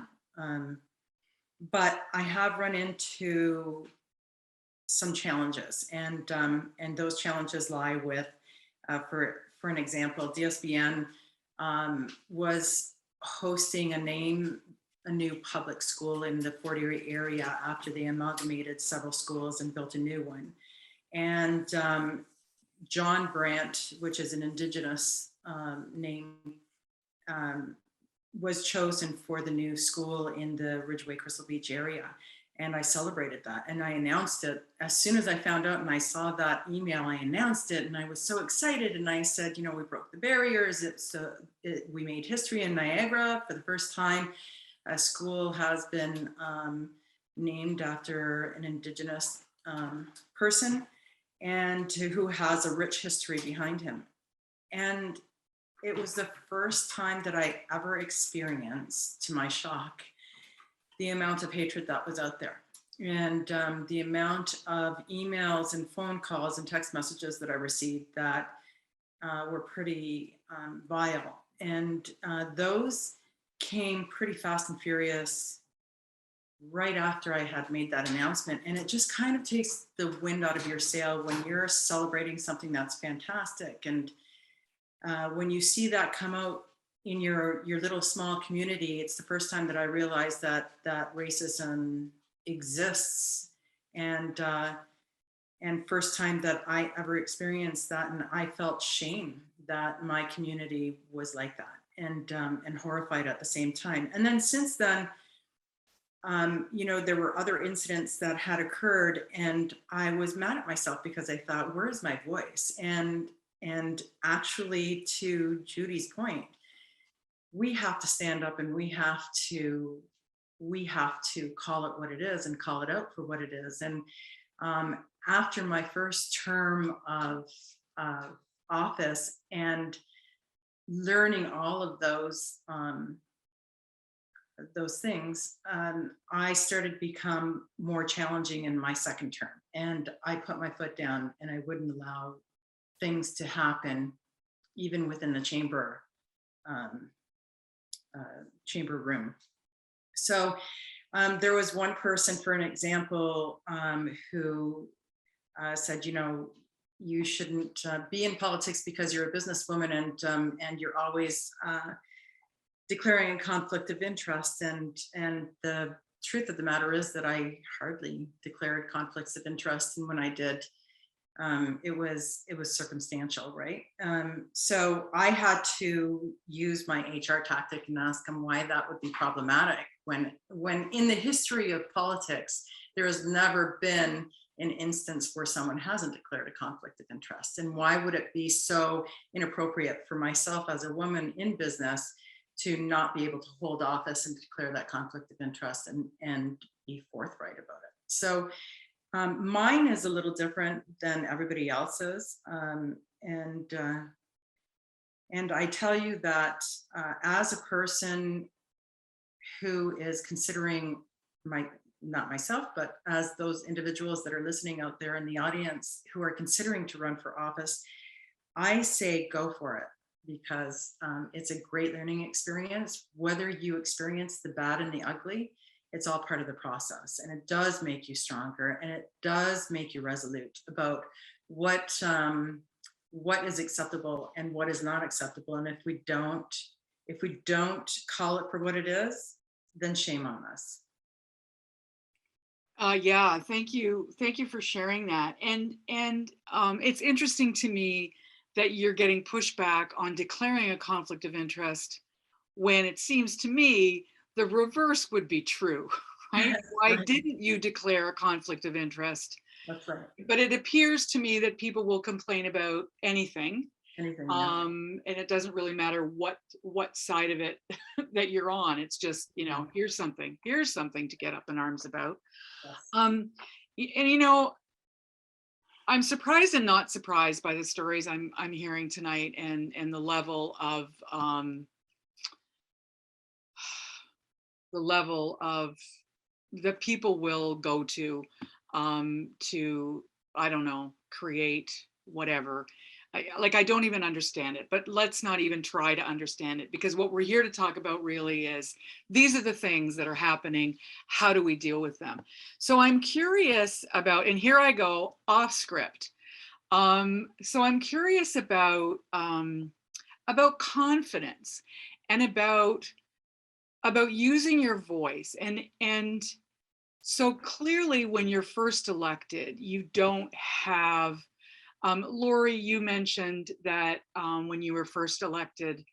Speaker 7: but I have run into some challenges, and those challenges lie with, for an example, DSBN was hosting a new public school in the Fort Erie area after they amalgamated several schools and built a new one. And John Brandt, which is an Indigenous name, was chosen for the new school in the Ridgeway Crystal Beach area. And I celebrated that, and I announced it as soon as I found out, and I saw that email, I announced it, and I was so excited. And I said, you know, we broke the barriers. We made history in Niagara for the first time. A school has been named after an Indigenous person, and who has a rich history behind him. And it was the first time that I ever experienced, to my shock, the amount of hatred that was out there, and the amount of emails and phone calls and text messages that I received that were pretty vile. And those came pretty fast and furious right after I had made that announcement. And it just kind of takes the wind out of your sail when you're celebrating something that's fantastic. And when you see that come out in your little small community, it's the first time that I realized that racism exists, and first time that I ever experienced that, and I felt shame that my community was like that, and horrified at the same time. And then since then, you know, there were other incidents that had occurred, and I was mad at myself because I thought, where is my voice? And actually, to Judy's point, we have to stand up, and we have to call it what it is and call it out for what it is. And after my first term of office and learning all of those things, I started to become more challenging in my second term, and I put my foot down, and I wouldn't allow things to happen, even within the chamber room. So there was one person, for an example, who said, you know, you shouldn't be in politics because you're a businesswoman, and you're always declaring a conflict of interest. And the truth of the matter is that I hardly declared conflicts of interest, and when I did, it was circumstantial, right? So I had to use my HR tactic and ask them why that would be problematic when in the history of politics, there has never been an instance where someone hasn't declared a conflict of interest. And why would it be so inappropriate for myself as a woman in business to not be able to hold office and declare that conflict of interest and be forthright about it? So mine is a little different than everybody else's. And I tell you that as a person who is considering, not myself, but as those individuals that are listening out there in the audience who are considering to run for office, I say go for it, because it's a great learning experience. Whether you experience the bad and the ugly, it's all part of the process, and it does make you stronger, and it does make you resolute about what is acceptable and what is not acceptable. And if we don't call it for what it is, then shame on us.
Speaker 2: Yeah, thank you for sharing that. And it's interesting to me that you're getting pushback on declaring a conflict of interest, when it seems to me the reverse would be true, right? Why didn't you declare a conflict of interest?
Speaker 7: That's right.
Speaker 2: But it appears to me that people will complain about anything.
Speaker 7: Yeah.
Speaker 2: And it doesn't really matter what side of it that you're on. It's just, you know, here's something to get up in arms about.
Speaker 7: Yes.
Speaker 2: And you know, I'm surprised and not surprised by the stories I'm hearing tonight, and the level of that people will go to I don't know, create whatever. I don't even understand it, but let's not even try to understand it, because what we're here to talk about really is, these are the things that are happening. How do we deal with them? So I'm curious about, and here I go off script. So I'm curious about confidence, and about using your voice. And so clearly, when you're first elected, you don't have, Lori, you mentioned that when you were first elected,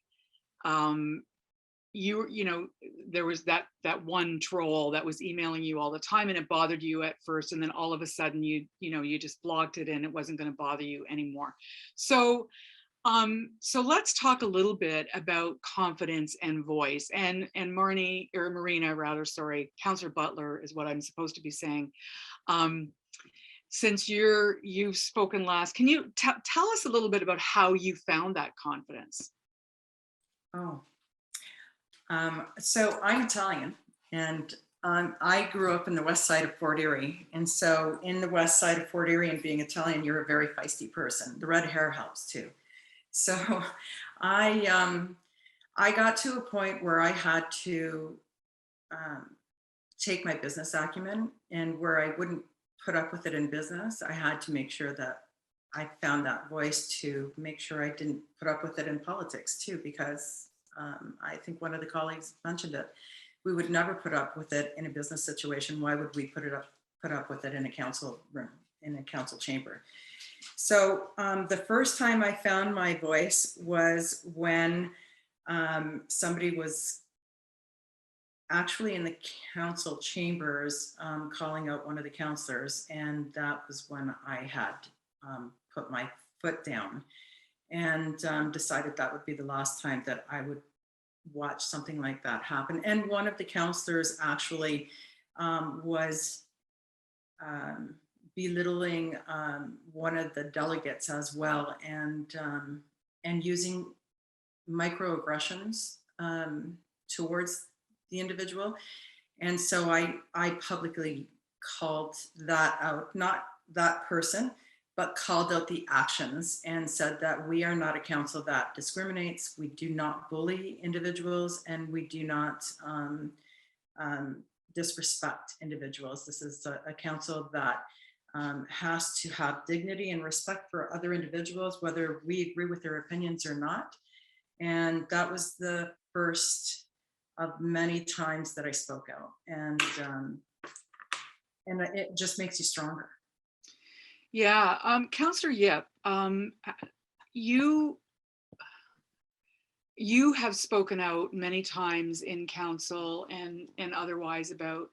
Speaker 2: you know, there was that one troll that was emailing you all the time, and it bothered you at first, and then all of a sudden you just blocked it and it wasn't going to bother you anymore. So so let's talk a little bit about confidence and voice, and Marina rather, sorry, Councillor Butler is what I'm supposed to be saying. Since you've spoken last, can you tell us a little bit about how you found that confidence?
Speaker 7: Oh, so I'm Italian, and I grew up in the west side of Fort Erie. And so in the west side of Fort Erie, and being Italian, you're a very feisty person. The red hair helps too. So I got to a point where I had to take my business acumen, and where I wouldn't put up with it in business, I had to make sure that I found that voice to make sure I didn't put up with it in politics too, because I think one of the colleagues mentioned it. We would never put up with it in a business situation. Why would we put up with it in a council room, in a council chamber? So the first time I found my voice was when somebody was actually in the council chambers calling out one of the councillors, and that was when I had put my foot down and decided that would be the last time that I would watch something like that happen. And one of the councillors actually was belittling one of the delegates as well, and using microaggressions towards the individual. And so I publicly called that out, not that person, but called out the actions and said that we are not a council that discriminates. We do not bully individuals, and we do not disrespect individuals. This is a council that has to have dignity and respect for other individuals, whether we agree with their opinions or not. And that was the first of many times that I spoke out, and it just makes you stronger.
Speaker 2: Yeah, Councillor Yip, you have spoken out many times in council and otherwise about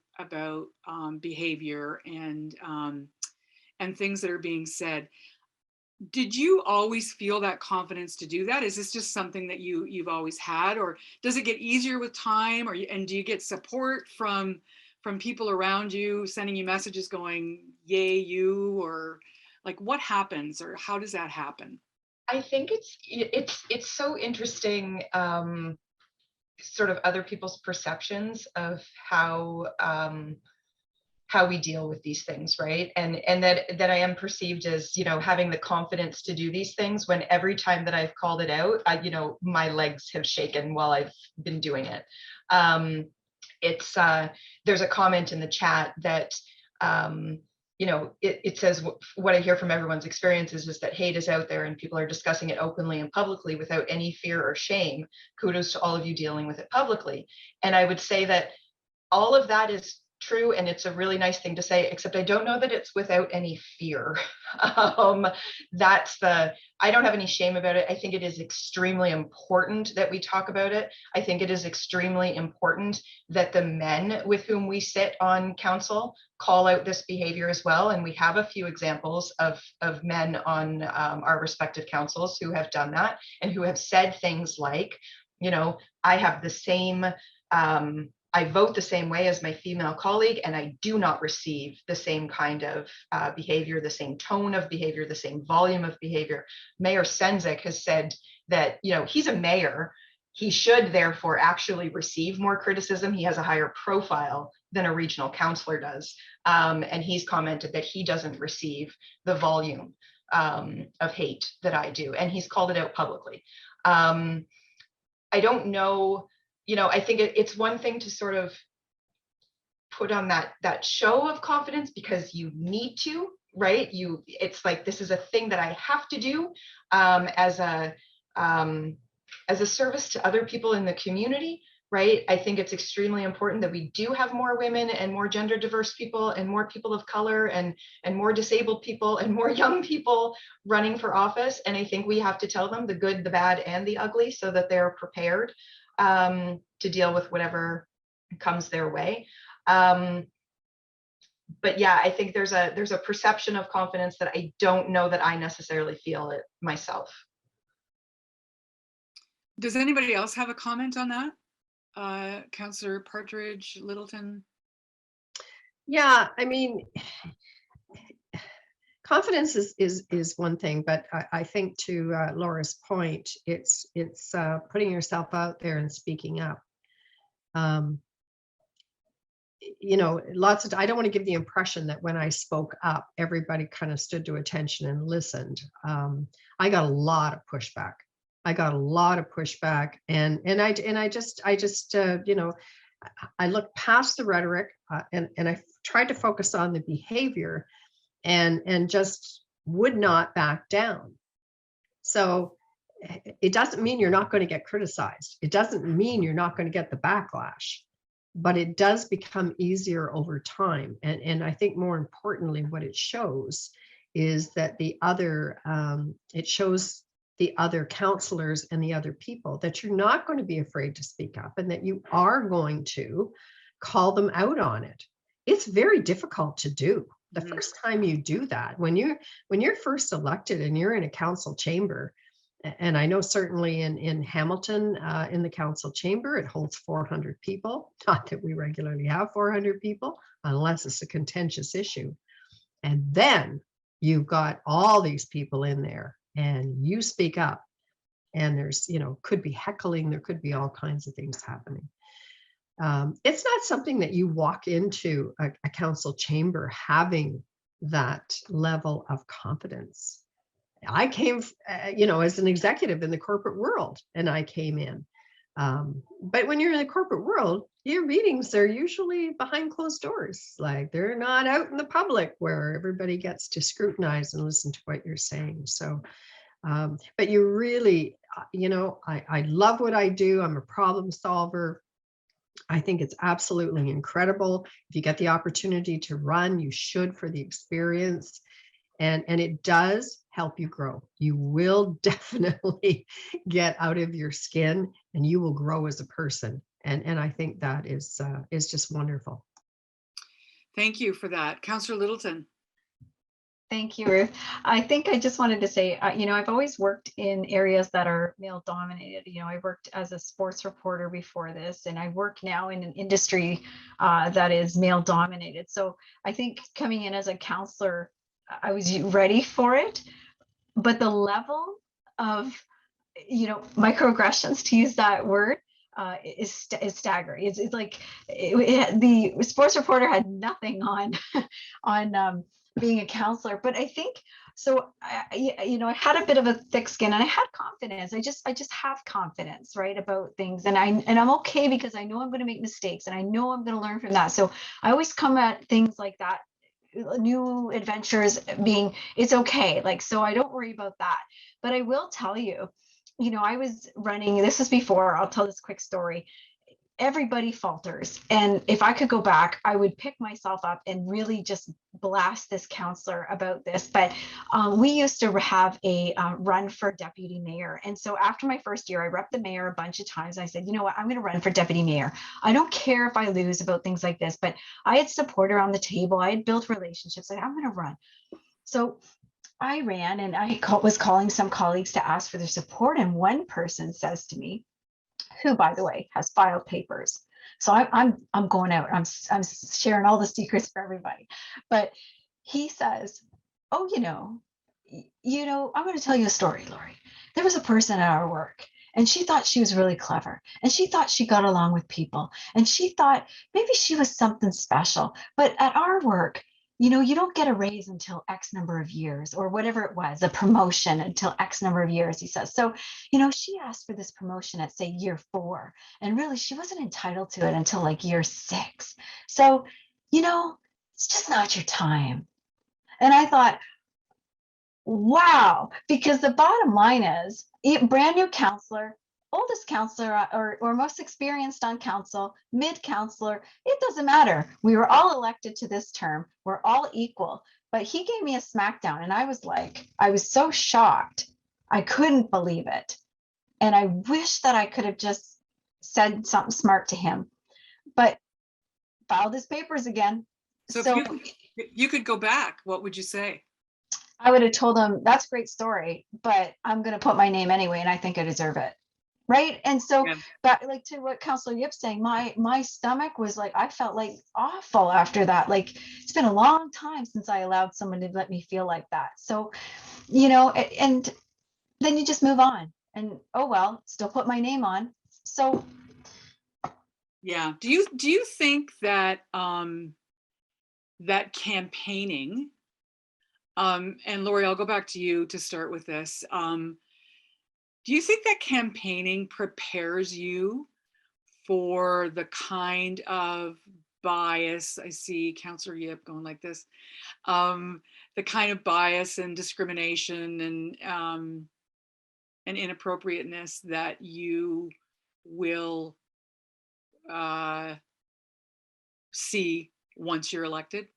Speaker 2: behavior and things that are being said. Did you always feel that confidence to do that? Is this just something that you've always had, or does it get easier with time, and do you get support from people around you sending you messages going, yay you, or like what happens, or how does that happen?
Speaker 5: I think it's so interesting, sort of other people's perceptions of how we deal with these things, right? And that I am perceived as, having the confidence to do these things, when every time that I've called it out, my legs have shaken while I've been doing it. There's a comment in the chat that it says, what I hear from everyone's experiences is that hate is out there and people are discussing it openly and publicly without any fear or shame. Kudos to all of you dealing with it publicly. And I would say that all of that is true, and it's a really nice thing to say, except I don't know that it's without any fear. I don't have any shame about it. I think it is extremely important that we talk about it. I think it is extremely important that the men with whom we sit on council call out this behavior as well. And we have a few examples of men on our respective councils who have done that and who have said things like, I have the same I vote the same way as my female colleague, and I do not receive the same kind of behavior, the same tone of behavior, the same volume of behavior. Mayor Senzik has said that, he's a mayor. He should therefore actually receive more criticism. He has a higher profile than a regional councillor does. And he's commented that he doesn't receive the volume of hate that I do. And he's called it out publicly. I don't know. I think it's one thing to sort of put on that show of confidence because you need to, right? It's like, this is a thing that I have to do as a service to other people in the community, right? I think it's extremely important that we do have more women and more gender diverse people and more people of color and more disabled people and more young people running for office. And I think we have to tell them the good, the bad, and the ugly so that they're prepared. deal with whatever comes their way. But yeah, I think there's a perception of confidence that I don't know that I necessarily feel it myself.
Speaker 2: Does anybody else have a comment on that? Councillor Partridge, Littleton?
Speaker 6: Yeah, I mean, confidence is one thing, but I think to Laura's point, it's putting yourself out there and speaking up. You know, I don't want to give the impression that when I spoke up, everybody kind of stood to attention and listened. I got a lot of pushback. And I just you know, I looked past the rhetoric and I tried to focus on the behavior and just would not back down. So it doesn't mean you're not going to get criticized. It doesn't mean you're not going to get the backlash, but it does become easier over time. And I think more importantly, what it shows is that it shows the other counselors and the other people that you're not going to be afraid to speak up and that you are going to call them out on it. It's very difficult to do. The first time you do that, when you're first elected and you're in a council chamber, and I know certainly in Hamilton, in the council chamber, it holds 400 people. Not that we regularly have 400 people, unless it's a contentious issue. And then you've got all these people in there and you speak up and there's, you know, could be heckling, there could be all kinds of things happening. It's not something that you walk into a council chamber having that level of confidence. I came, you know, as an executive in the corporate world, and I came in. But when you're in the corporate world, your meetings are usually behind closed doors. Like they're not out in the public where everybody gets to scrutinize and listen to what you're saying. So, but you really, you know, I love what I do. I'm a problem solver. I think it's absolutely incredible. If you get the opportunity to run, you should, for the experience. And it does help you grow. You will definitely get out of your skin and you will grow as a person. And I think that is just wonderful.
Speaker 2: Thank you for that. Councillor Littleton.
Speaker 4: Thank you, Ruth. I think I just wanted to say, you know, I've always worked in areas that are male dominated. You know, I worked as a sports reporter before this, and I work now in an industry that is male dominated. So I think coming in as a counselor, I was ready for it, but the level of, you know, microaggressions, to use that word, is staggering. It's like the sports reporter had nothing on on being a counselor, but I think so. You know, I had a bit of a thick skin, and I had confidence. I just have confidence, right, about things, and I'm okay because I know I'm going to make mistakes, and I know I'm going to learn from that. So I always come at things like that, new adventures being, it's okay, like, so I don't worry about that. But I will tell you, you know, I was running, this was before, I'll tell this quick story. Everybody falters. And if I could go back, I would pick myself up and really just blast this counselor about this. But we used to have a run for deputy mayor. And so after my first year, I repped the mayor a bunch of times. I said, you know what, I'm going to run for deputy mayor. I don't care if I lose about things like this, but I had support around the table. I had built relationships. I'm going to run. So I ran, and I was calling some colleagues to ask for their support. And one person says to me, who, by the way, has filed papers. So I'm going out. I'm sharing all the secrets for everybody. But he says, "Oh, you know, I'm going to tell you a story, Lori. There was a person at our work, and she thought she was really clever, and she thought she got along with people, and she thought maybe she was something special. But at our work, you know, you don't get a raise until X number of years, or whatever it was, a promotion until X number of years," he says. So, you know, she asked for this promotion at, say, year 4, and really she wasn't entitled to it until like year 6. So, you know, it's just not your time. And I thought, wow, because the bottom line is, brand new counselor, oldest counselor, or most experienced on council, mid counselor, it doesn't matter. We were all elected to this term. We're all equal. But he gave me a smackdown, and I was so shocked. I couldn't believe it. And I wish that I could have just said something smart to him, but filed his papers again.
Speaker 2: So
Speaker 4: So
Speaker 2: if you could go back, what would you say?
Speaker 4: I would have told him, that's a great story, but I'm going to put my name anyway, and I think I deserve it. Right. And so
Speaker 2: Yeah.
Speaker 4: that, like, to what Councillor Yip's saying, my stomach was like, I felt like awful after that. Like, it's been a long time since I allowed someone to let me feel like that. So, you know, and then you just move on, and oh well, still put my name on. So
Speaker 2: Yeah. Do you think that that campaigning, and Lori, I'll go back to you to start with this. Do you think that campaigning prepares you for the kind of bias? I see Councillor Yip going like this. The kind of bias and discrimination and inappropriateness that you will see once you're elected?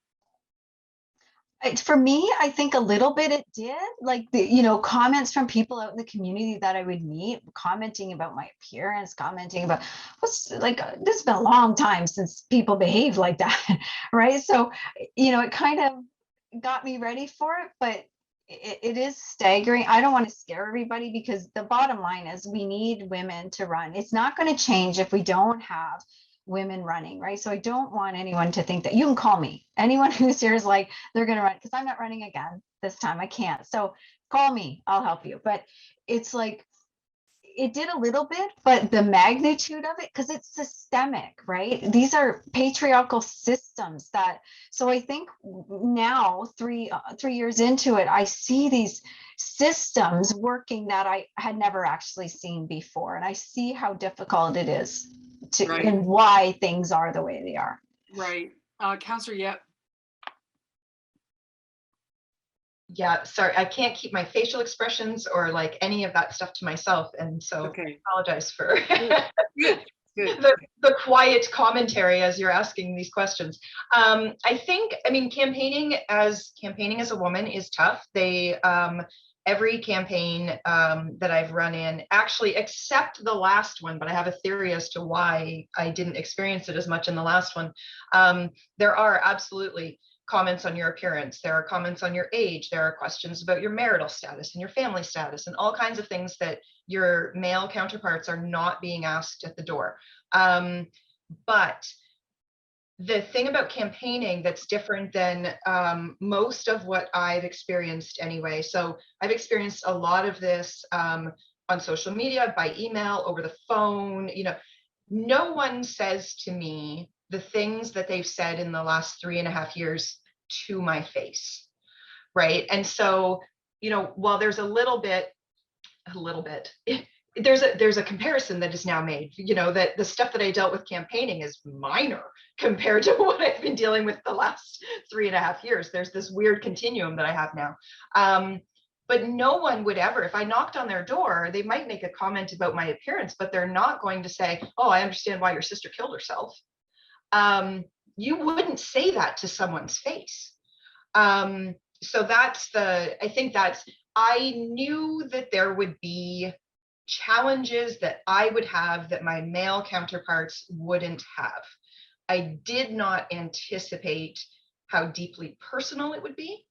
Speaker 4: for me, I think a little bit it did. Like, the, you know, comments from people out in the community that I would meet, commenting about my appearance, commenting about what's like, this has been a long time since people behave like that, right? So, you know, it kind of got me ready for it, but it is staggering. I don't want to scare everybody, because the bottom line is we need women to run. It's not going to change if we don't have women running, right? So I don't want anyone to think that. You can call me. Anyone who's here is like, they're going to run, because I'm not running again this time. I can't. So call me, I'll help you. But it's like, it did a little bit, but the magnitude of it, because it's systemic, right? These are patriarchal systems that, so I think now 3 years into it, I see these systems working that I had never actually seen before. And I see how difficult it is to,
Speaker 2: Right.
Speaker 4: and why things are the way they are.
Speaker 2: Right. Councillor Yep.
Speaker 5: Yeah, sorry, I can't keep my facial expressions or like any of that stuff to myself. And so
Speaker 2: Okay.
Speaker 5: I apologize for
Speaker 2: Good.
Speaker 5: the quiet commentary as you're asking these questions. I think, I mean, campaigning as a woman is tough. They, every campaign that I've run in, actually, except the last one, but I have a theory as to why I didn't experience it as much in the last one. There are absolutely comments on your appearance, there are comments on your age, there are questions about your marital status and your family status, and all kinds of things that your male counterparts are not being asked at the door. But the thing about campaigning that's different than most of what I've experienced anyway. So I've experienced a lot of this on social media, by email, over the phone. You know, no one says to me the things that they've said in the last 3.5 years to my face, right? And so, you know, while there's a little bit, there's a comparison that is now made, you know, that the stuff that I dealt with campaigning is minor compared to what I've been dealing with the last 3.5 years. There's this weird continuum that I have now. But no one would ever, if I knocked on their door, they might make a comment about my appearance, but they're not going to say, oh, I understand why your sister killed herself. You wouldn't say that to someone's face. So that's I knew that there would be challenges that I would have that my male counterparts wouldn't have. I did not anticipate how deeply personal it would be,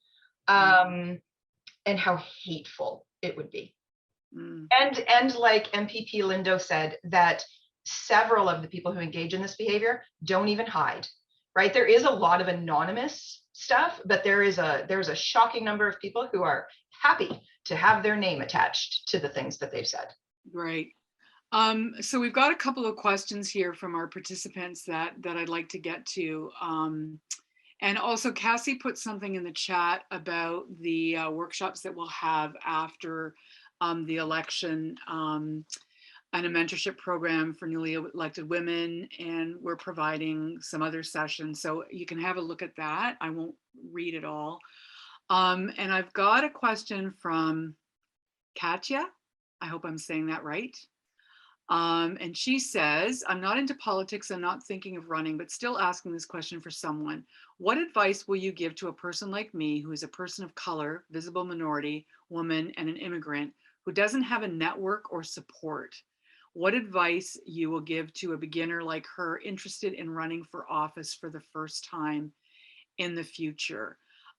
Speaker 5: and how hateful it would be. And like MPP Lindo said, that several of the people who engage in this behavior don't even hide, right? There is a lot of anonymous stuff, but there's a shocking number of people who are happy to have their name attached to the things that they've said.
Speaker 2: Right. So we've got a couple of questions here from our participants that I'd like to get to. And also Cassie put something in the chat about the workshops that we'll have after the election, and a mentorship program for newly elected women, and we're providing some other sessions. So you can have a look at that. I won't read it all. And I've got a question from Katya. I hope I'm saying that right. And she says, I'm not into politics, I'm not thinking of running, but still asking this question for someone. What advice will you give to a person like me, who is a person of color, visible minority, woman, and an immigrant, who doesn't have a network or support? what advice you will give to a beginner like her interested in running for office for the first time in the future.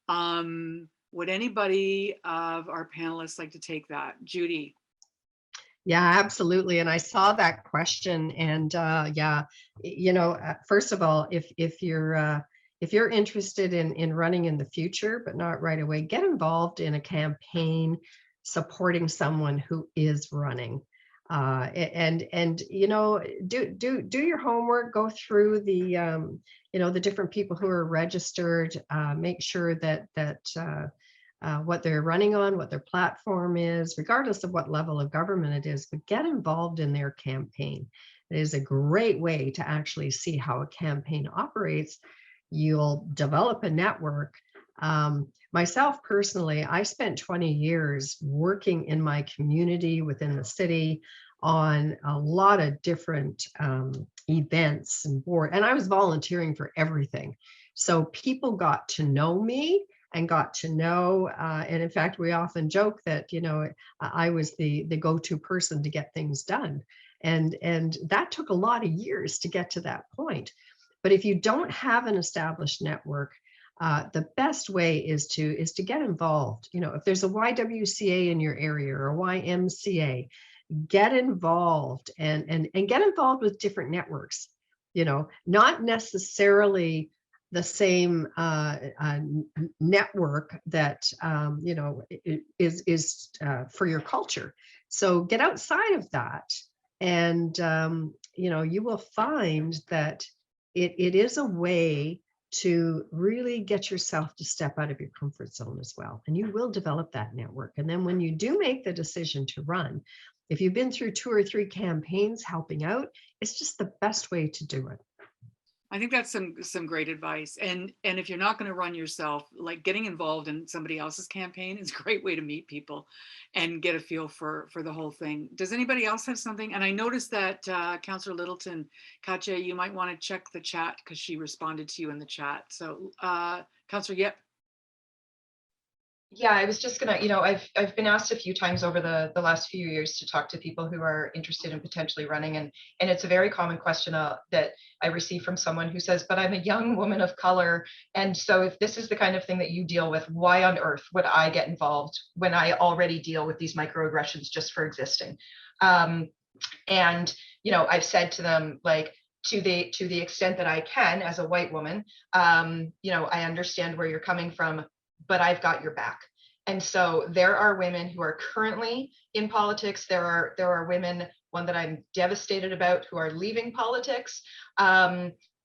Speaker 2: Would anybody of our panelists like to take that? Judy.
Speaker 6: Yeah, absolutely. And I saw that question, and yeah, first of all, if you're interested in running in the future, but not right away, get involved in a campaign supporting someone who is running. And do your homework, go through the different people who are registered, make sure that what they're running on, what their platform is, regardless of what level of government it is, but get involved in their campaign. It is a great way to actually see how a campaign operates. You'll develop a network. Myself personally, I spent 20 years working in my community within the city on a lot of different events and board, and I was volunteering for everything. So people got to know me and got to know, and in fact, we often joke that, I was the go-to person to get things done. And that took a lot of years to get to that point. But if you don't have an established network, the best way is to get involved. If there's a YWCA in your area or a YMCA, get involved and get involved with different networks, not necessarily the same network that is for your culture. So get outside of that, and you will find that it is a way to really get yourself to step out of your comfort zone as well, and you will develop that network. And then when you do make the decision to run, if you've been through 2 or 3 campaigns helping out, it's just the best way to do it.
Speaker 2: I think that's some great advice. And if you're not going to run yourself, like getting involved in somebody else's campaign is a great way to meet people and get a feel for the whole thing. Does anybody else have something? And I noticed that Councillor Littleton, Katja, you might want to check the chat because she responded to you in the chat. So Councillor, yep.
Speaker 5: Yeah, I was just gonna, I've been asked a few times over the last few years to talk to people who are interested in potentially running, and it's a very common question that I receive from someone who says, but I'm a young woman of color, and so if this is the kind of thing that you deal with, why on earth would I get involved when I already deal with these microaggressions just for existing? And I've said to them, like, to the extent that I can as a white woman, I understand where you're coming from, but I've got your back. And so there are women who are currently in politics. There are women, one that I'm devastated about, who are leaving politics,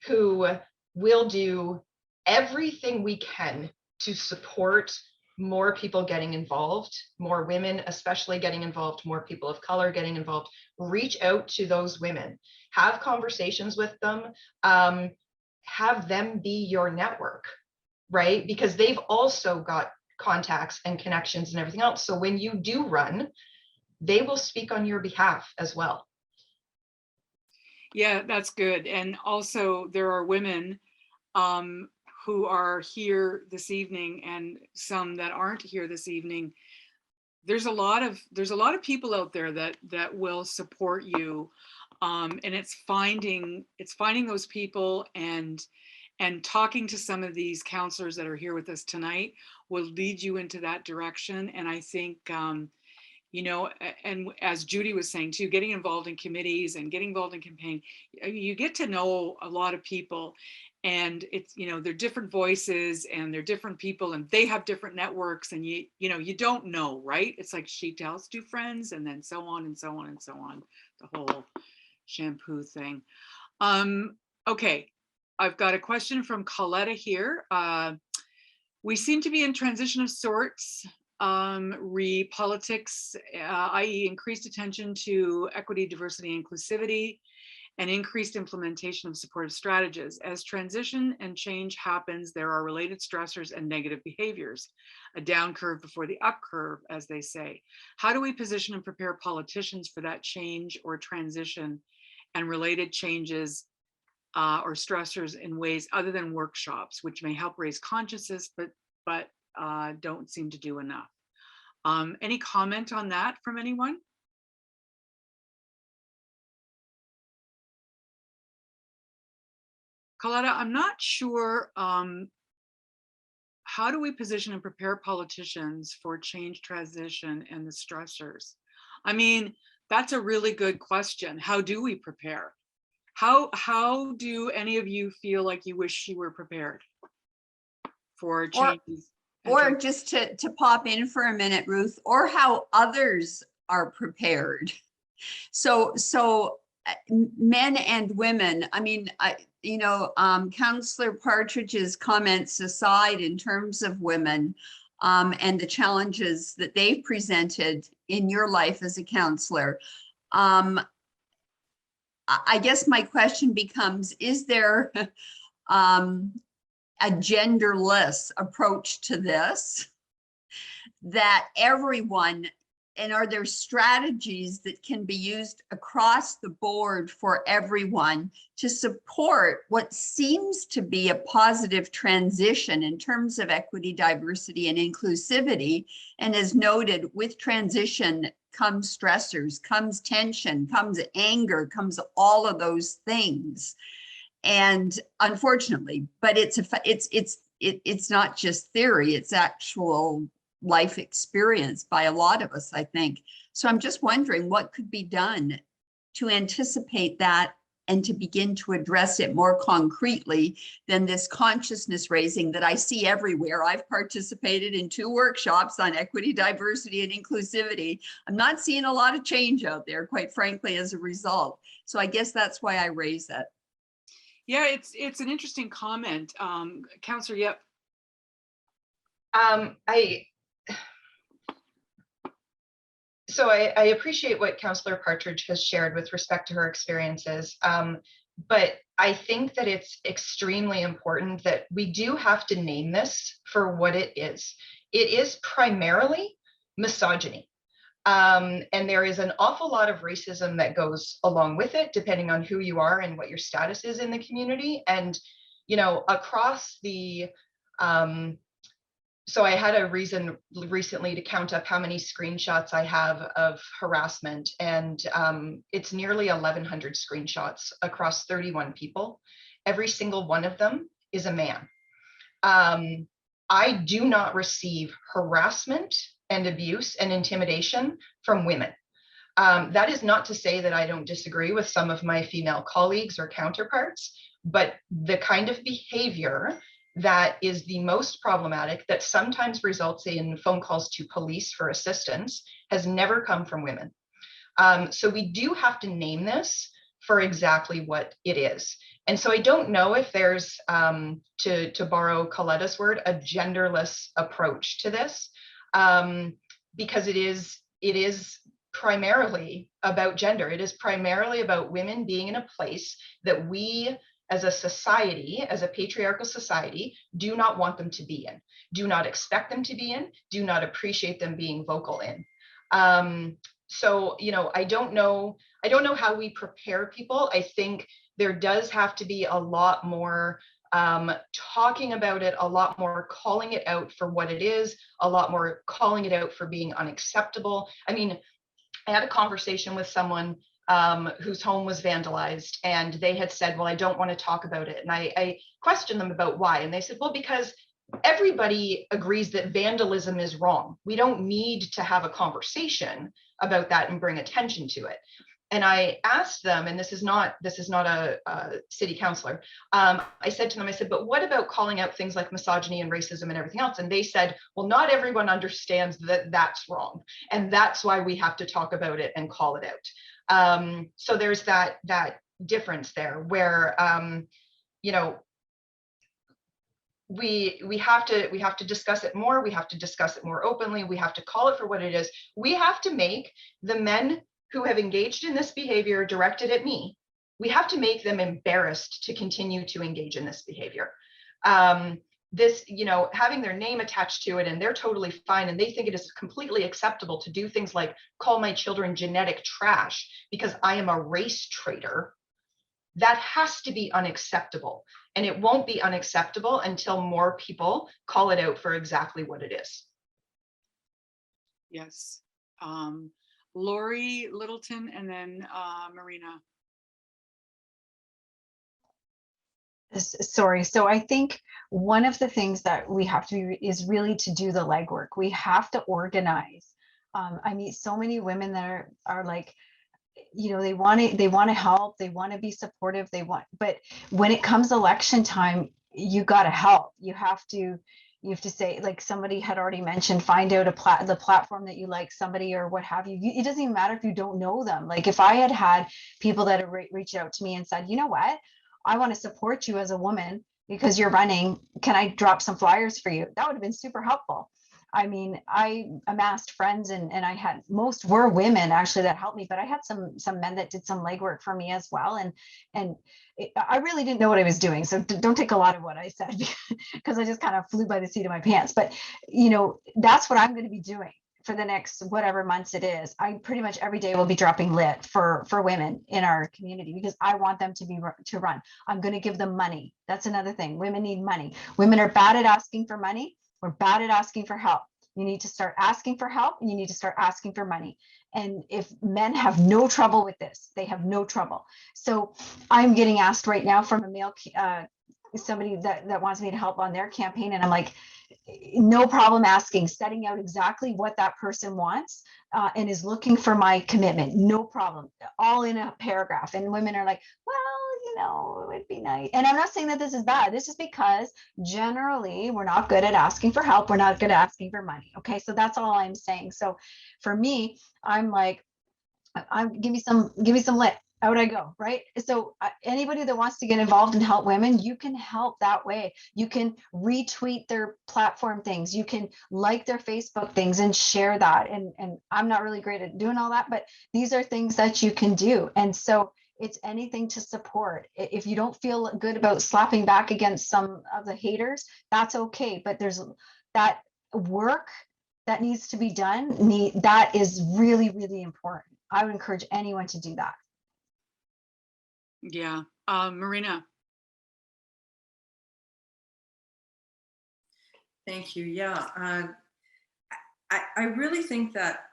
Speaker 5: who will do everything we can to support more people getting involved, more women especially getting involved, more people of color getting involved. Reach out to those women, have conversations with them, have them be your network. Right? Because they've also got contacts and connections and everything else. So when you do run, they will speak on your behalf as well.
Speaker 2: Yeah, that's good. And also there are women who are here this evening and some that aren't here this evening. There's a lot of people out there that will support you. And it's finding those people and talking to some of these counselors that are here with us tonight will lead you into that direction. And I think, and as Judy was saying too, getting involved in committees and getting involved in campaign, you get to know a lot of people, and it's, they're different voices and they're different people and they have different networks, and you don't know, right? It's like she tells 2 friends and then so on and so on and so on, the whole shampoo thing. Okay. I've got a question from Coletta here. We seem to be in transition of sorts, politics, i.e. increased attention to equity, diversity, and inclusivity, and increased implementation of supportive strategies. As transition and change happens, there are related stressors and negative behaviors, a down curve before the up curve, as they say. How do we position and prepare politicians for that change or transition and related changes or stressors in ways other than workshops, which may help raise consciousness, but don't seem to do enough? Any comment on that from anyone? Coletta, I'm not sure, how do we position and prepare politicians for change, transition, and the stressors? I mean, that's a really good question. How do we prepare? How do any of you feel like you wish you were prepared for changes?
Speaker 8: Or just to pop in for a minute, Ruth, or how others are prepared. So men and women, I mean, Councillor Partridge's comments aside, in terms of women and the challenges that they've presented in your life as a councillor, I guess my question becomes, is there a genderless approach to this that everyone, and are there strategies that can be used across the board for everyone to support what seems to be a positive transition in terms of equity, diversity, and inclusivity? And as noted, with transition comes stressors, comes tension, comes anger, comes all of those things. And unfortunately, but it's not just theory, it's actual life experience by a lot of us, I think. So I'm just wondering what could be done to anticipate that and to begin to address it more concretely than this consciousness raising that I see everywhere. I've participated in 2 workshops on equity, diversity, and inclusivity. I'm not seeing a lot of change out there, quite frankly, as a result. So I guess that's why I raise that.
Speaker 2: Yeah, it's an interesting comment. Councillor, yep.
Speaker 5: I appreciate what Councillor Partridge has shared with respect to her experiences, but I think that it's extremely important that we do have to name this for what it is. It is primarily misogyny. And there is an awful lot of racism that goes along with it, depending on who you are and what your status is in the community. And, across the, so I had a reason recently to count up how many screenshots I have of harassment, and it's nearly 1,100 screenshots across 31 people. Every single one of them is a man. I do not receive harassment and abuse and intimidation from women. That is not to say that I don't disagree with some of my female colleagues or counterparts, but the kind of behavior that is the most problematic, that sometimes results in phone calls to police for assistance, has never come from women. So we do have to name this for exactly what it is. And so I don't know if there's, to borrow Coletta's word, a genderless approach to this, because it is primarily about gender. It is primarily about women being in a place that we, as a society, as a patriarchal society, do not want them to be in, do not expect them to be in, do not appreciate them being vocal in. So, I don't know how we prepare people. I think there does have to be a lot more talking about it, a lot more calling it out for what it is, a lot more calling it out for being unacceptable. I mean, I had a conversation with someone whose home was vandalized, and they had said, well, I don't want to talk about it. And I questioned them about why. And they said, well, because everybody agrees that vandalism is wrong. We don't need to have a conversation about that and bring attention to it. And I asked them, and this is not a city councillor, I said to them, I said, but what about calling out things like misogyny and racism and everything else? And they said, well, not everyone understands that that's wrong. And that's why we have to talk about it and call it out. So there's that difference there where, we have to discuss it more. We have to discuss it more openly. We have to call it for what it is. We have to make the men who have engaged in this behavior directed at me, we have to make them embarrassed to continue to engage in this behavior. This, having their name attached to it, and they're totally fine, and they think it is completely acceptable to do things like call my children genetic trash because I am a race traitor. That has to be unacceptable. And it won't be unacceptable until more people call it out for exactly what it is.
Speaker 2: Yes. Lori Littleton, and then Marina.
Speaker 4: Sorry. So I think one of the things that we have to be is really to do the legwork. We have to organize. I meet so many women that are like, you know, they want to help, they want to be supportive, but when it comes election time, you got to help. You have to say, like somebody had already mentioned, find out the platform that you like, somebody or what have you. It doesn't even matter if you don't know them. Like if I had people that have reached out to me and said, you know what, I want to support you as a woman because you're running, can I drop some flyers for you? That would have been super helpful. I mean, I amassed friends and I had, most were women actually that helped me, but I had some men that did some legwork for me as well. And I really didn't know what I was doing. So don't take a lot of what I said because I just kind of flew by the seat of my pants. But, you know, that's what I'm going to be doing for the next whatever months it is. I pretty much every day will be dropping lit for women in our community because I want them to run. I'm going to give them money. That's another thing. Women need money. Women are bad at asking for money. We're bad at asking for help. You need to start asking for help and you need to start asking for money. And if men have no trouble with this, they have no trouble. So I'm getting asked right now from a male, somebody that wants me to help on their campaign. And I'm like, no problem asking, setting out exactly what that person wants and is looking for my commitment. No problem. All in a paragraph. And women are like, well, you know, it would be nice. And I'm not saying that this is bad. This is because generally we're not good at asking for help. We're not good at asking for money. Okay. So that's all I'm saying. So for me, I'm like, give me some lit. Out I go, right? So anybody that wants to get involved and help women, you can help that way. You can retweet their platform things. You can like their Facebook things and share that. And I'm not really great at doing all that, but these are things that you can do. And so it's anything to support. If you don't feel good about slapping back against some of the haters, that's okay. But there's that work that needs to be done. That is really, really important. I would encourage anyone to do that.
Speaker 2: Yeah. Marina.
Speaker 7: Thank you. Yeah. I really think that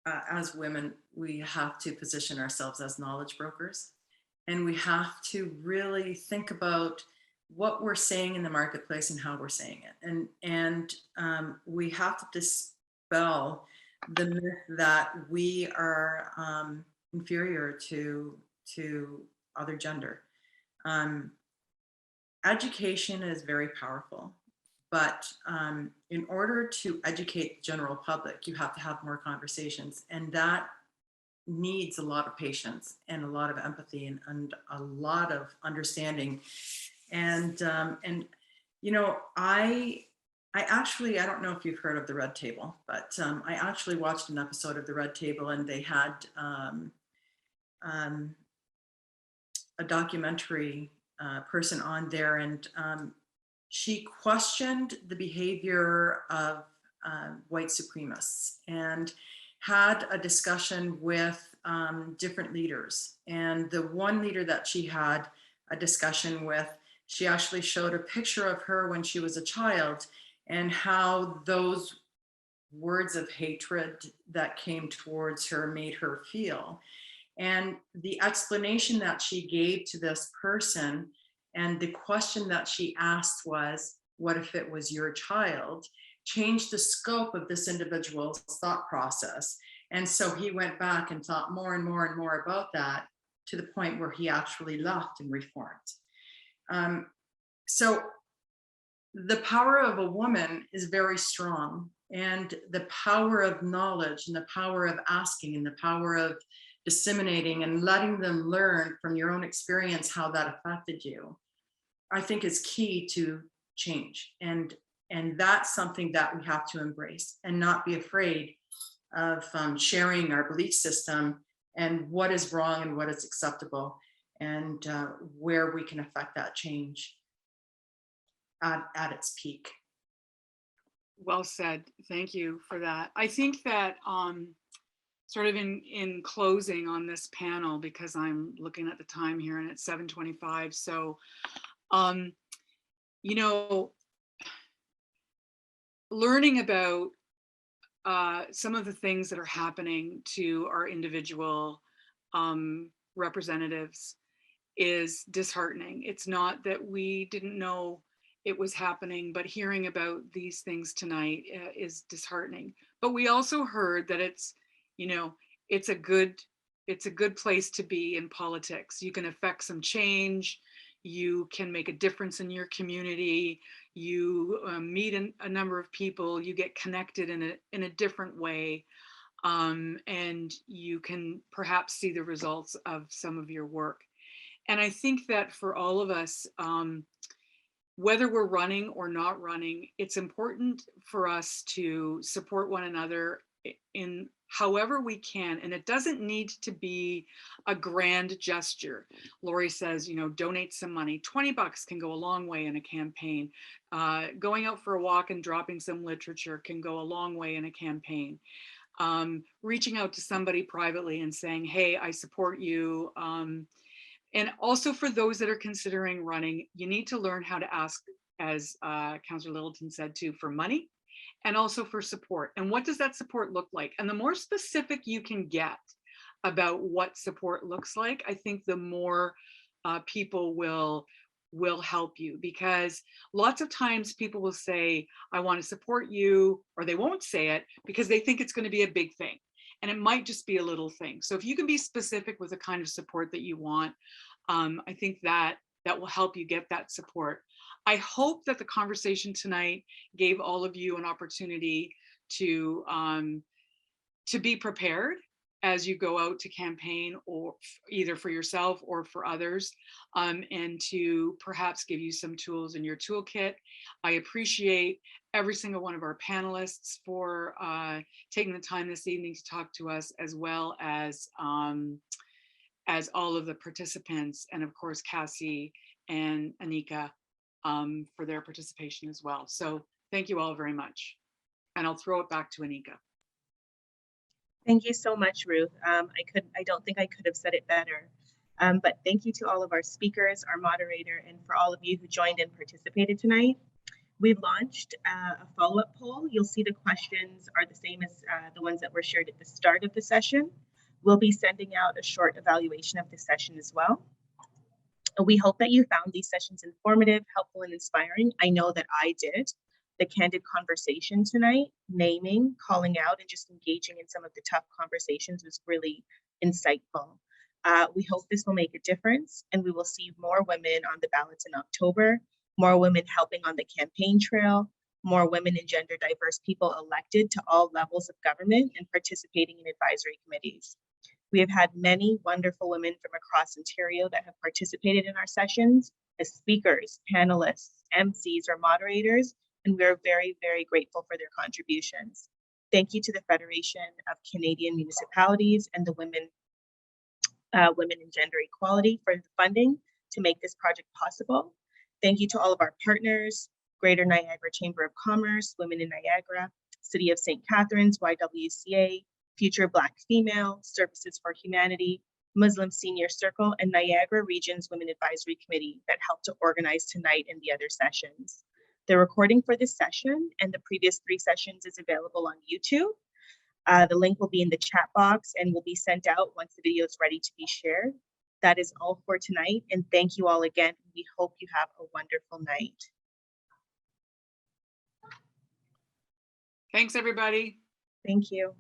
Speaker 7: as women, we have to position ourselves as knowledge brokers, and we have to really think about what we're saying in the marketplace and how we're saying it. And we have to dispel the myth that we are inferior to other gender. Education is very powerful, but in order to educate the general public, you have to have more conversations, and that needs a lot of patience and a lot of empathy and a lot of understanding. And you know, I actually, I don't know if you've heard of the Red Table, but I actually watched an episode of the Red Table, and they had a documentary person on there, and she questioned the behavior of white supremacists and had a discussion with different leaders. And the one leader that she had a discussion with, she actually showed a picture of her when she was a child and how those words of hatred that came towards her made her feel. And the explanation that she gave to this person and the question that she asked was, what if it was your child? Changed the scope of this individual's thought process. And so he went back and thought more and more and more about that, to the point where he actually left and reformed. So the power of a woman is very strong, and the power of knowledge and the power of asking and the power of disseminating and letting them learn from your own experience how that affected you, I think is key to change. And that's something that we have to embrace and not be afraid of sharing our belief system and what is wrong and what is acceptable, and where we can affect that change at its peak.
Speaker 2: Well said. Thank you for that. I think that sort of in closing on this panel, because I'm looking at the time here and it's 7:25. So, you know, learning about some of the things that are happening to our individual representatives is disheartening. It's not that we didn't know it was happening, but hearing about these things tonight is disheartening. But we also heard that it's, you know, it's a good place to be in politics. You can affect some change. You can make a difference in your community. You meet a number of people. You get connected in a different way, and you can perhaps see the results of some of your work. And I think that for all of us, whether we're running or not running, it's important for us to support one another in however we can. And it doesn't need to be a grand gesture. Lori says, you know, donate some money. 20 bucks can go a long way in a campaign. Going out for a walk and dropping some literature can go a long way in a campaign. Reaching out to somebody privately and saying, hey, I support you. And also for those that are considering running, you need to learn how to ask, as Councillor Littleton said too, for money and also for support. And what does that support look like? And the more specific you can get about what support looks like, I think the more people will help you, because lots of times people will say, I want to support you, or they won't say it because they think it's going to be a big thing. And it might just be a little thing. So if you can be specific with the kind of support that you want, I think that will help you get that support. I hope that the conversation tonight gave all of you an opportunity to be prepared as you go out to campaign, or either for yourself or for others, and to perhaps give you some tools in your toolkit. I appreciate every single one of our panelists for taking the time this evening to talk to us, as well as all of the participants, and of course Cassie and Anika for their participation as well. So thank you all very much. And I'll throw it back to Anika.
Speaker 1: Thank you so much, Ruth. I don't think I could have said it better. But thank you to all of our speakers, our moderator, and for all of you who joined and participated tonight. We've launched a follow-up poll. You'll see the questions are the same as the ones that were shared at the start of the session. We'll be sending out a short evaluation of the session as well. We hope that you found these sessions informative, helpful, and inspiring. I know that I did. The candid conversation tonight, naming, calling out, and just engaging in some of the tough conversations was really insightful. We hope this will make a difference, and we will see more women on the ballots in October, more women helping on the campaign trail, more women and gender diverse people elected to all levels of government and participating in advisory committees. We have had many wonderful women from across Ontario that have participated in our sessions as speakers, panelists, MCs, or moderators, and we are very, very grateful for their contributions. Thank you to the Federation of Canadian Municipalities and the Women in Gender Equality for the funding to make this project possible. Thank you to all of our partners, Greater Niagara Chamber of Commerce, Women in Niagara, City of St. Catharines, YWCA, Future Black Female, Services for Humanity, Muslim Senior Circle, and Niagara Region's Women Advisory Committee that helped to organize tonight and the other sessions. The recording for this session and the previous 3 sessions is available on YouTube. The link will be in the chat box and will be sent out once the video is ready to be shared. That is all for tonight, and thank you all again. We hope you have a wonderful night.
Speaker 2: Thanks, everybody.
Speaker 1: Thank you.